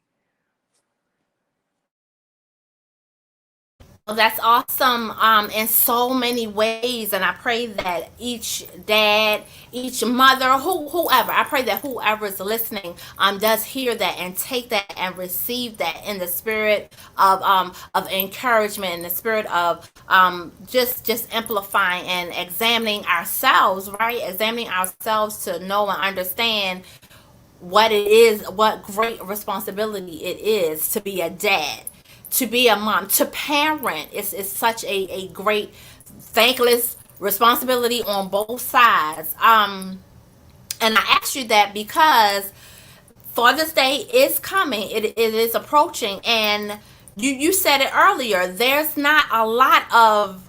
Well, that's awesome in so many ways. And I pray that each dad, each mother, whoever, I pray that whoever is listening does hear that and take that and receive that in the spirit of encouragement, in the spirit of just amplifying and examining ourselves, right? Examining ourselves to know and understand what it is, what great responsibility it is to be a dad, to be a mom, to parent. It's such a great, thankless responsibility on both sides. And I asked you that because Father's Day is coming. It is approaching, and you said it earlier. There's not a lot of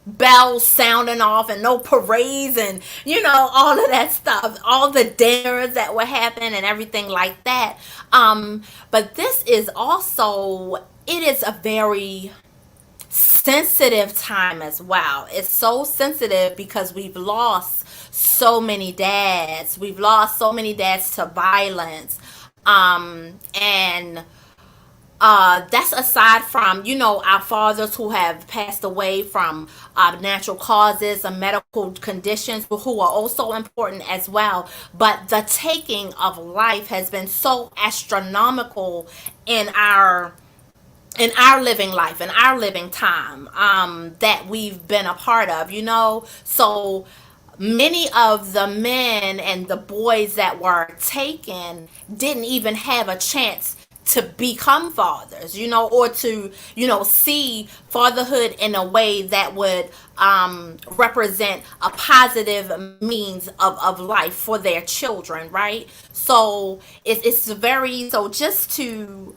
bells sounding off and no parades and all of that stuff, all the dinners that would happen and everything like that. But this is also, it is a very sensitive time as well. It's so sensitive because we've lost so many dads. We've lost so many dads to violence. And that's aside from our fathers who have passed away from natural causes and medical conditions, who are also important as well. But the taking of life has been so astronomical in our living life, in our living time, that we've been a part of. So many of the men and the boys that were taken didn't even have a chance to become fathers, or to, see fatherhood in a way that would represent a positive means of life for their children, right? So it's very, so just to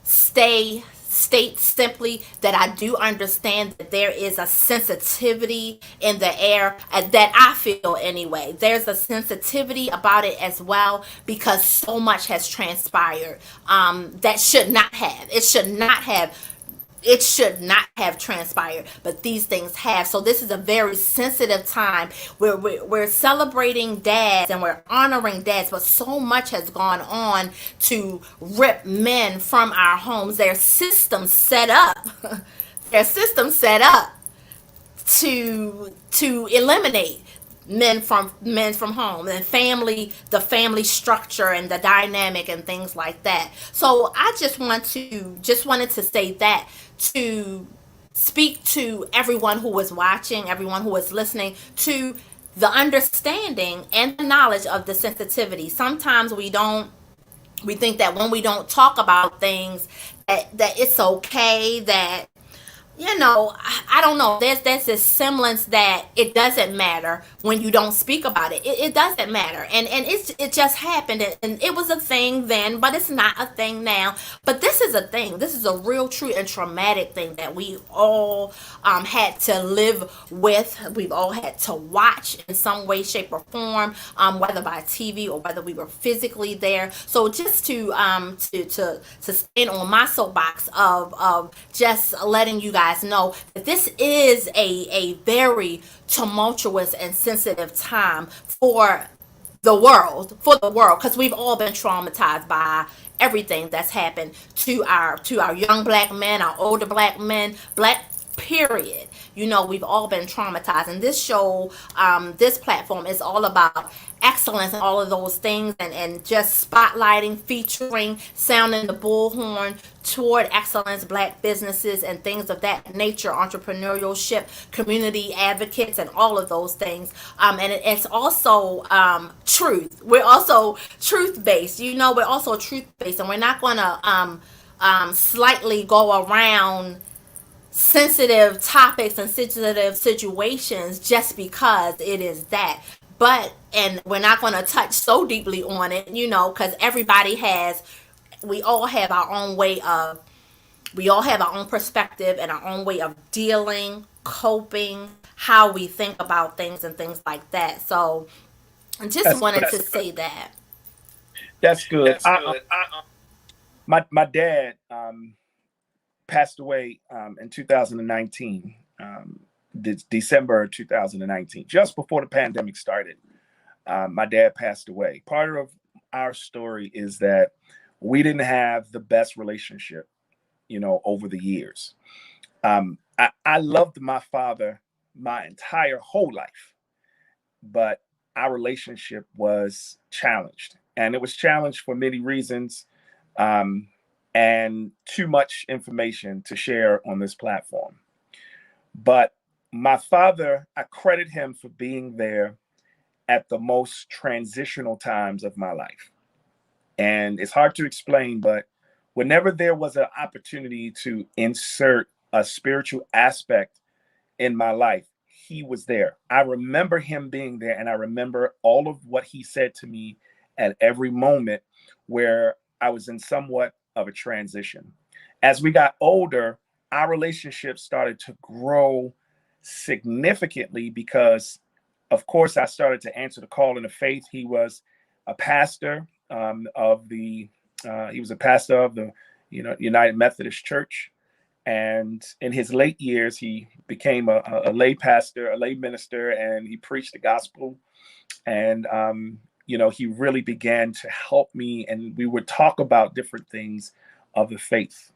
state simply that I do understand that there is a sensitivity in the air, that I feel anyway. There's a sensitivity about it as well, because so much has transpired that should not have. It should not have transpired, but these things have. So this is a very sensitive time where we're celebrating dads and we're honoring dads, but so much has gone on to rip men from our homes. Their systems set up. Their systems set up to eliminate men from home, and the family structure and the dynamic and things like that. So I just wanted to say that, to speak to everyone who is watching, everyone who is listening, to the understanding and the knowledge of the sensitivity. Sometimes we think that when we don't talk about things, that it's okay, that, I don't know. There's this semblance that it doesn't matter when you don't speak about it. It doesn't matter, and it just happened, and it was a thing then, but it's not a thing now. But this is a thing. This is a real, true, and traumatic thing that we all had to live with. We've all had to watch in some way, shape, or form, whether by TV or whether we were physically there. So just to stand on my soapbox of just letting you guys know that this is a very tumultuous and sensitive time for the world, because we've all been traumatized by everything that's happened to our young black men, our older black men, black period. We've all been traumatized, and this show, this platform is all about excellence and all of those things, and just spotlighting, featuring, sounding the bullhorn toward excellence, black businesses and things of that nature, entrepreneurship, community advocates, and all of those things. And it's also truth. We're also truth based. We're also truth based, and we're not going to slightly go around sensitive topics and sensitive situations just because it is that. But, and we're not going to touch so deeply on it, because we all have our own way of, we all have our own perspective and our own way of dealing, coping, how we think about things and things like that. So I just wanted to say that. That's good. My dad passed away in 2019, December 2019, just before the pandemic started. My dad passed away. Part of our story is that we didn't have the best relationship, over the years. I loved my father my entire whole life, but our relationship was challenged, and it was challenged for many reasons. And too much information to share on this platform. But my father, I credit him for being there at the most transitional times of my life. And it's hard to explain, but whenever there was an opportunity to insert a spiritual aspect in my life, he was there. I remember him being there, and I remember all of what he said to me at every moment where I was in somewhat of a transition. As we got older, our relationship started to grow significantly because, of course, I started to answer the call in the faith. He was a pastor he was a pastor of the United Methodist Church, and in his late years, he became a lay pastor, a lay minister, and he preached the gospel. And he really began to help me, and we would talk about different things of the faith.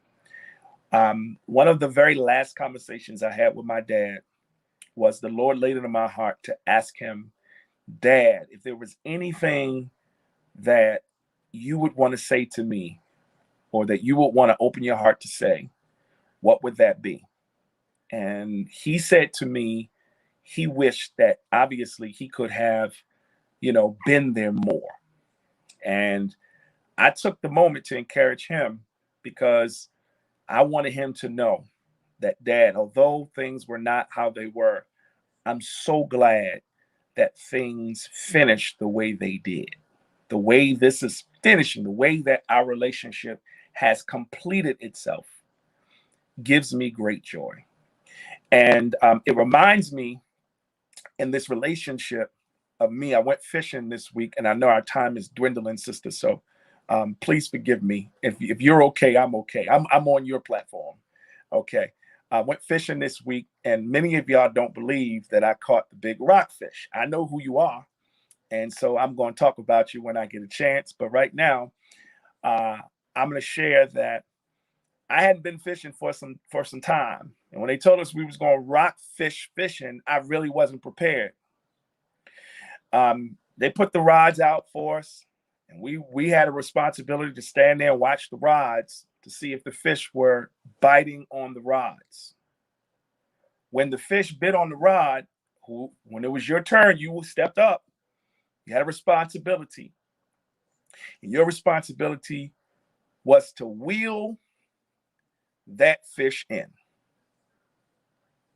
One of the very last conversations I had with my dad was the Lord laid it in my heart to ask him, Dad, if there was anything that you would want to say to me, or that you would want to open your heart to say, what would that be? And he said to me, he wished that obviously he could have been there more. And I took the moment to encourage him, because I wanted him to know that, Dad, although things were not how they were, I'm so glad that things finished the way they did. The way this is finishing, the way that our relationship has completed itself, gives me great joy. And it reminds me, in this relationship, of me. I went fishing this week, and I know our time is dwindling, sister. So please forgive me. If you're okay, I'm okay. I'm on your platform. Okay. I went fishing this week, and many of y'all don't believe that I caught the big rockfish. I know who you are, and so I'm going to talk about you when I get a chance. But right now, I'm going to share that I hadn't been fishing for some time, and when they told us we was going to rockfish fishing, I really wasn't prepared. They put the rods out for us, and we had a responsibility to stand there and watch the rods to see if the fish were biting on the rods. When the fish bit on the rod, when it was your turn, you stepped up. You had a responsibility. And your responsibility was to wheel that fish in.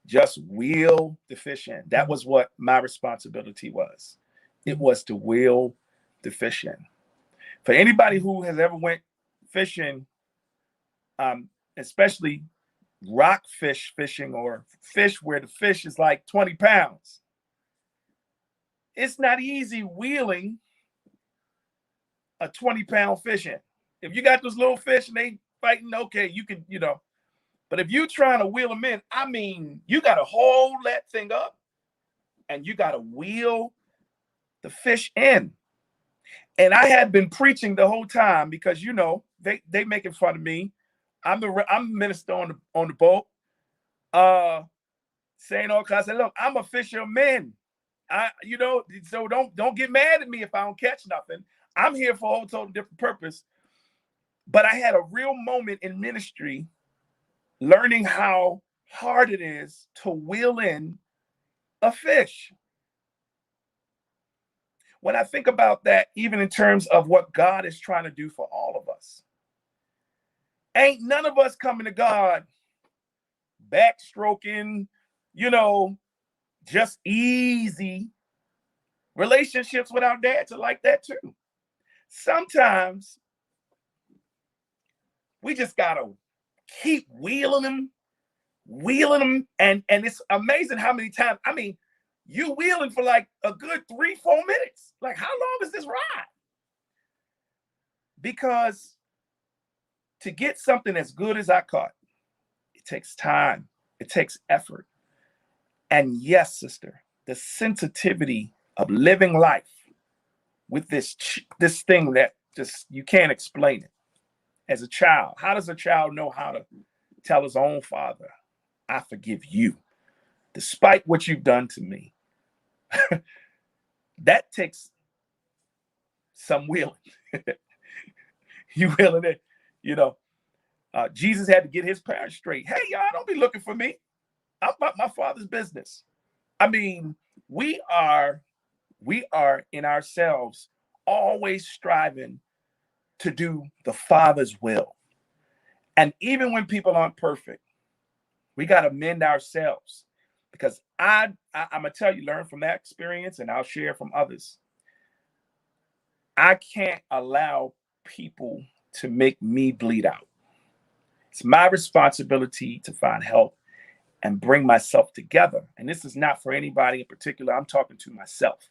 Just wheel the fish in. That was what my responsibility was. It was to wheel the fish in. For anybody who has ever went fishing, especially rockfish fishing or fish where the fish is like 20 pounds, it's not easy wheeling a 20-pound fish in. If you got those little fish and they fighting, okay, you can, but if you're trying to wheel them in, I mean, you got to hold that thing up and you got to wheel the fish in. And I had been preaching the whole time because, they making fun of me. I'm a minister on the boat, saying all kinds of, look, I'm a fisherman. So don't get mad at me if I don't catch nothing. I'm here for a whole total different purpose. But I had a real moment in ministry learning how hard it is to wheel in a fish. When I think about that, even in terms of what God is trying to do for all of us, ain't none of us coming to God backstroking, just easy. Relationships with our dads are like that too. Sometimes we just gotta keep wheeling them, and it's amazing how many times, I mean, you wheeling for like a good 3-4 minutes. Like, how long is this ride? Because to get something as good as I caught, it takes time, it takes effort. And yes, sister, the sensitivity of living life with this thing that just, you can't explain it. As a child, how does a child know how to tell his own father, I forgive you, despite what you've done to me? That takes some wheeling. You wheeling it, Jesus had to get his parents straight. Hey, y'all, don't be looking for me. I'm about my father's business. I mean, we are in ourselves always striving to do the Father's will. And even when people aren't perfect, we got to mend ourselves, because I'm going to tell you, learn from that experience, and I'll share from others. I can't allow people to make me bleed out. It's my responsibility to find help and bring myself together. And this is not for anybody in particular. I'm talking to myself.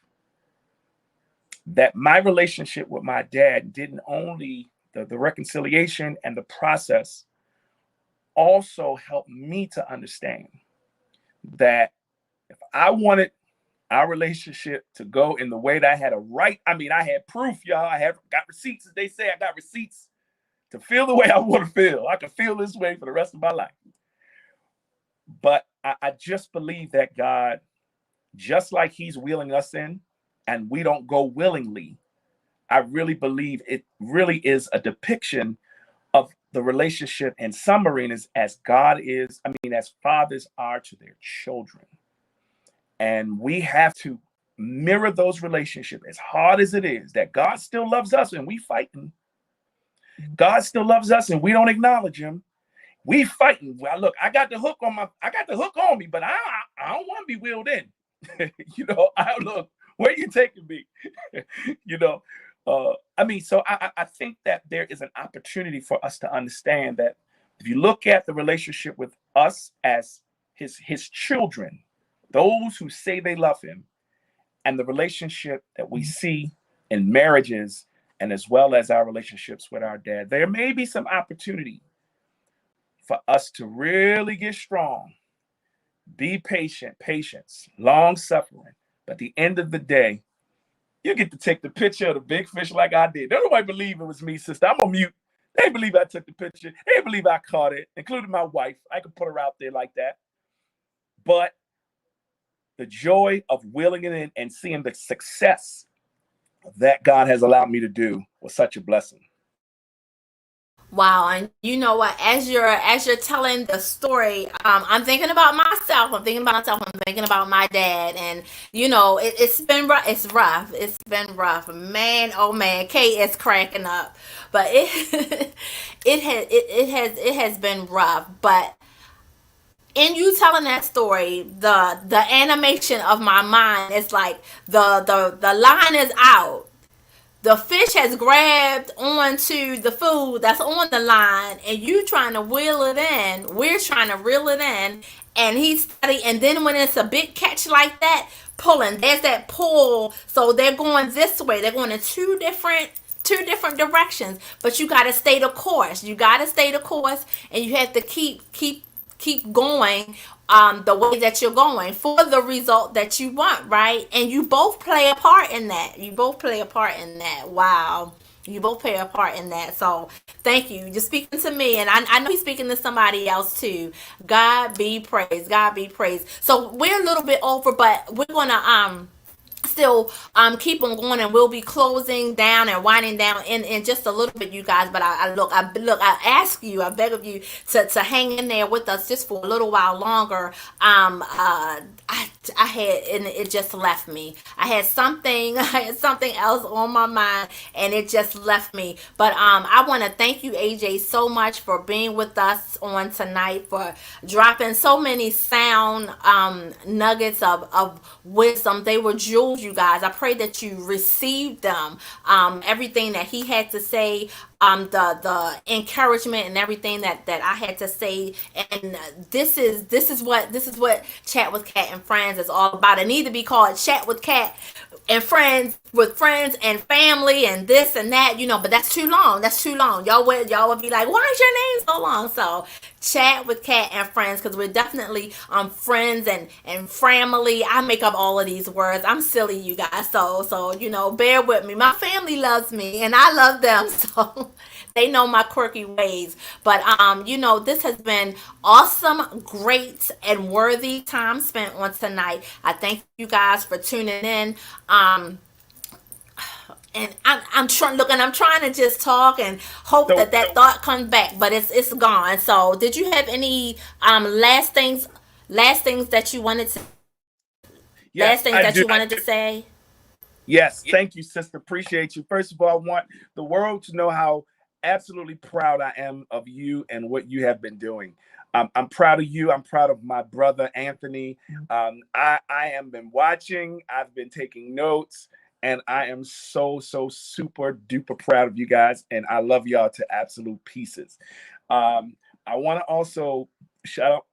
That my relationship with my dad didn't only, the reconciliation and the process also helped me to understand that if I wanted our relationship to go in the way that I had a right, I mean, I had proof, y'all. I have got receipts, as they say. I got receipts to feel the way I want to feel. I can feel this way for the rest of my life. But I just believe that God, just like he's wheeling us in and we don't go willingly, I really believe it really is a depiction of the relationship in some arenas as God is, as fathers are to their children. And we have to mirror those relationships, as hard as it is, that God still loves us and we fighting. God still loves us and we don't acknowledge him. We fighting. Well, look, I got the hook on me, but I don't want to be wheeled in. Look, where you taking me? So I think that there is an opportunity for us to understand that if you look at the relationship with us as his children, those who say they love him, and the relationship that we see in marriages, and as well as our relationships with our dad, there may be some opportunity for us to really get strong, be patient, patience, long suffering. But at the end of the day, you get to take the picture of the big fish like I did. Nobody believe it was me, sister. I'm on mute. They believe I took the picture. They believe I caught it, including my wife. I could put her out there like that. But the joy of wheeling it in and seeing the success that God has allowed me to do was such a blessing. Wow, and you know what? As you're telling the story, I'm thinking about myself. I'm thinking about myself. I'm thinking about my dad, and it's been rough. It's rough. It's been rough, man. Oh man, Kate is cracking up, but it it has been rough. But in you telling that story, the animation of my mind is like the line is out, the fish has grabbed onto the food that's on the line, and you trying to wheel it in, we're trying to reel it in, and he's steady. And then when it's a big catch like that, pulling, there's that pull, so they're going this way, they're going in two different directions, but you got to stay the course. You got to stay the course, and you have to keep going the way that you're going for the result that you want, right? And you both play a part in that. You both play a part in that. Wow. You both play a part in that. So thank you. You're speaking to me, and I know he's speaking to somebody else too. God be praised. God be praised. So we're a little bit over, but we're gonna still keep on going, and we'll be closing down and winding down in just a little bit, you guys. But I ask you, I beg of you to hang in there with us just for a little while longer. I had, and it just left me. I had something else on my mind, and it just left me. But I want to thank you, AJ, so much for being with us on tonight, for dropping so many sound nuggets of wisdom. They were jewels, you guys. I pray that you received them. Everything that he had to say, the encouragement and everything that I had to say. And this is what Chat with Cat and Friends is all about. It need to be called Chat with Cat and Friends, with friends and family and this and that, but that's too long. That's too long. Y'all would be like, why is your name so long? So Chat with Cat and Friends, because we're definitely friends and family. I make up all of these words. I'm silly, you guys. So bear with me. My family loves me and I love them. So they know my quirky ways. But this has been awesome, great, and worthy time spent on tonight. I thank you guys for tuning in. And I'm trying. Look, and I'm trying to just talk and hope that thought comes back, but it's gone. So, did you have any last things that you wanted to say? Yes, thank you, sister. Appreciate you. First of all, I want the world to know how absolutely proud I am of you and what you have been doing. I'm proud of you. I'm proud of my brother Anthony. I have been watching. I've been taking notes. And I am so super duper proud of you guys. And I love y'all to absolute pieces. I want to also shout out,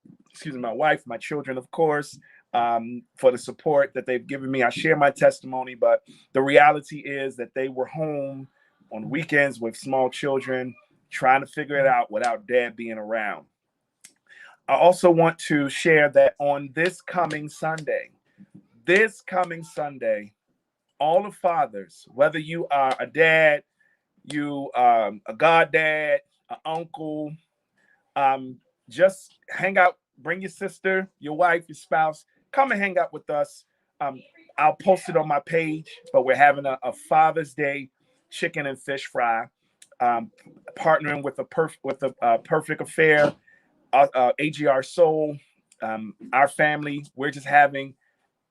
my wife, my children, of course, for the support that they've given me. I share my testimony, but the reality is that they were home on weekends with small children, trying to figure it out without dad being around. I also want to share that on this coming Sunday, all the fathers, whether you are a dad, you a goddad, an uncle, just hang out. Bring your sister, your wife, your spouse. Come and hang out with us. I'll post it on my page. But we're having a Father's Day chicken and fish fry, partnering with a Perfect Affair, AGR Soul, our family. We're just having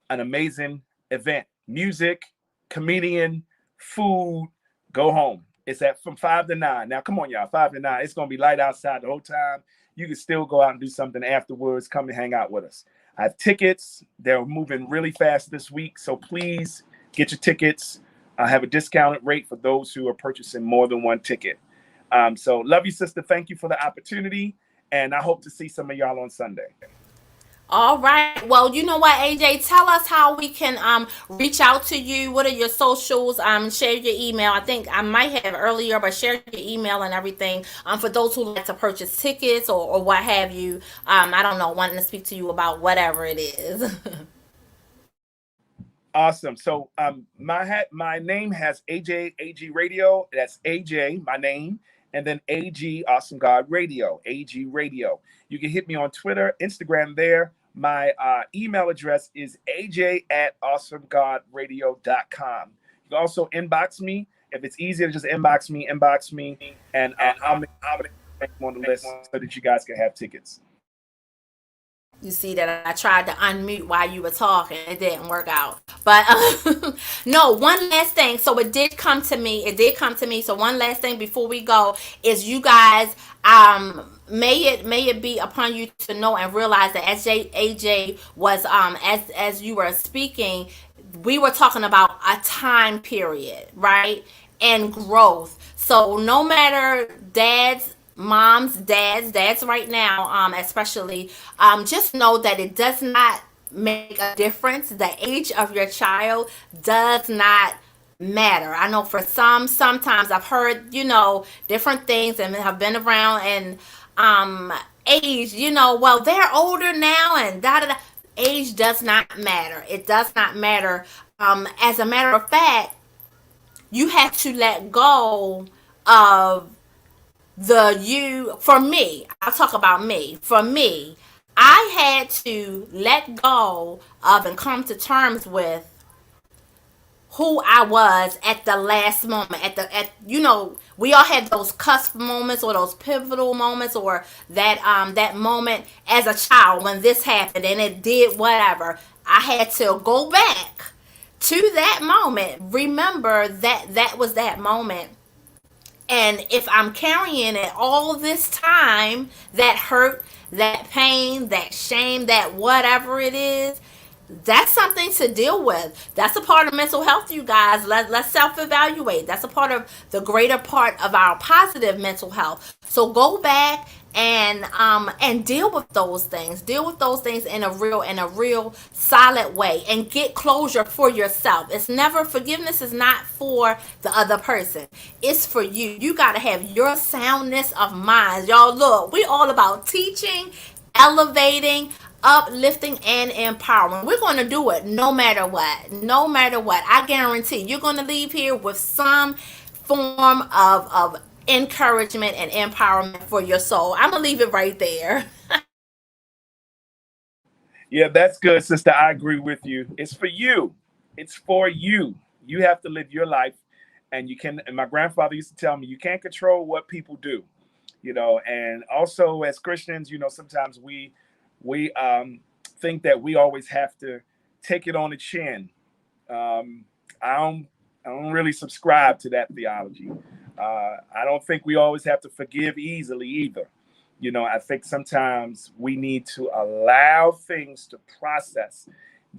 an amazing event. Music, comedian, food, go home. It's from 5 to 9. Now, come on, y'all, 5 to 9. It's going to be light outside the whole time. You can still go out and do something afterwards. Come and hang out with us. I have tickets. They're moving really fast this week. So please get your tickets. I have a discounted rate for those who are purchasing more than one ticket. So love you, sister. Thank you for the opportunity. And I hope to see some of y'all on Sunday. All right. Well, you know what, AJ? Tell us how we can reach out to you. What are your socials? Share your email. I think I might have earlier, but share your email and everything. For those who like to purchase tickets or what have you. I don't know, wanting to speak to you about whatever it is. Awesome. So my name has AG Radio. That's AJ, my name, and then AG Awesome God Radio, AG Radio. You can hit me on Twitter, Instagram there. My email address is aj@awesomegodradio.com. You can also inbox me. If it's easier to just inbox me, and I'll make name on the list so that you guys can have tickets. You see that I tried to unmute while you were talking. It didn't work out. But no, one last thing. So it did come to me. It did come to me. So one last thing before we go is you guys, may it be upon you to know and realize that as AJ was as you were speaking, we were talking about a time period, right? And growth. So no matter dads right now, especially, just know that it does not make a difference. The age of your child does not matter. I know for sometimes I've heard, different things and have been around and age, well, they're older now and da da da. Age does not matter. It does not matter. As a matter of fact, you have to let go of for me, I'll talk about me. For me, I had to let go of and come to terms with who I was at the last moment. We all had those cusp moments or those pivotal moments or that moment as a child when this happened and it did whatever. I had to go back to that moment. Remember that was that moment. And if I'm carrying it all this time, that hurt, that pain, that shame, that whatever it is, that's something to deal with. That's a part of mental health, you guys. Let's self-evaluate. That's a part of the greater part of our positive mental health. So go back and deal with those things. Deal with those things in a real solid way and get closure for yourself. Forgiveness is not for the other person. It's for you. You got to have your soundness of mind. Y'all, look, we all about teaching, elevating, uplifting, and empowering. We're going to do it no matter what. No matter what. I guarantee you're going to leave here with some form of encouragement and empowerment for your soul. I'm going to leave it right there. Yeah, that's good, sister. I agree with you. It's for you. It's for you. You have to live your life. And my grandfather used to tell me, you can't control what people do, and also as Christians, sometimes we think that we always have to take it on the chin. I don't really subscribe to that theology. I don't think we always have to forgive easily either. I think sometimes we need to allow things to process.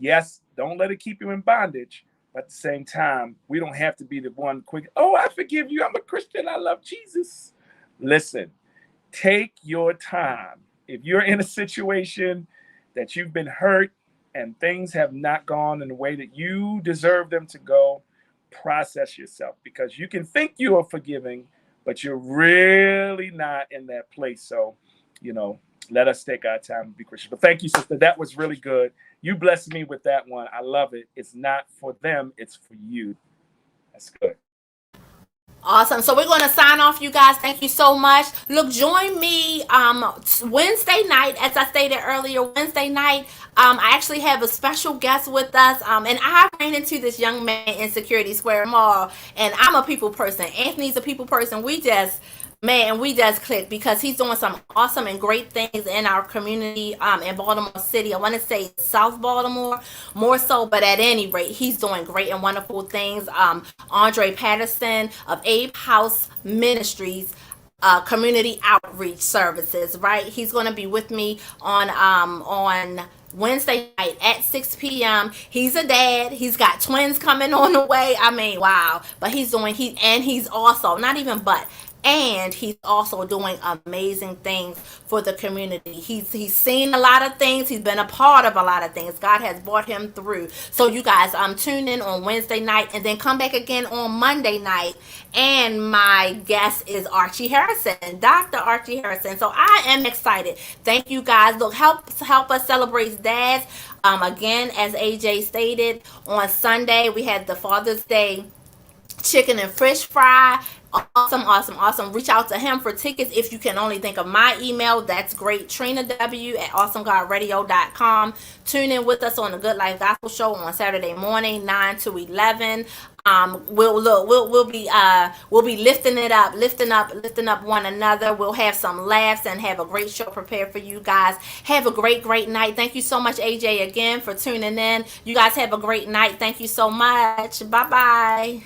Yes, don't let it keep you in bondage. But at the same time, we don't have to be the one quick, oh, I forgive you. I'm a Christian. I love Jesus. Listen, take your time. If you're in a situation that you've been hurt and things have not gone in the way that you deserve them to go, process yourself, because you can think you are forgiving, but you're really not in that place. So, let us take our time to be Christian. But thank you, sister. That was really good. You blessed me with that one. I love it. It's not for them. It's for you. That's good. Awesome. So we're going to sign off, you guys. Thank you so much. Look, join me Wednesday night, as I stated earlier. Wednesday night, I actually have a special guest with us. And I ran into this young man in Security Square Mall, and I'm a people person. Anthony's a people person. We just click because he's doing some awesome and great things in our community in Baltimore City. I want to say South Baltimore more so, but at any rate, he's doing great and wonderful things. Andre Patterson of Abe House Ministries, community outreach services, right? He's going to be with me on Wednesday night at 6 p.m. He's a dad. He's got twins coming on the way. I mean, wow. But he's also, not even but, and he's also doing amazing things for the community. He's seen a lot of things. He's been a part of a lot of things. God has brought him through. So you guys, tune in on Wednesday night and then come back again on Monday night. And my guest is Archie Harrison, Dr. Archie Harrison. So I am excited. Thank you guys. Look, help us celebrate dads. Again, as AJ stated, on Sunday we had the Father's Day chicken and fish fry. Awesome, awesome, awesome. Reach out to him for tickets if you can only think of my email. That's great. TrinaW@awesomegodradio.com. Tune in with us on the Good Life Gospel Show on Saturday morning, 9 to 11. We'll be lifting it up, lifting up one another. We'll have some laughs and have a great show prepared for you guys. Have a great night. Thank you so much, AJ, again for tuning in. You guys have a great night. Thank you so much. Bye bye.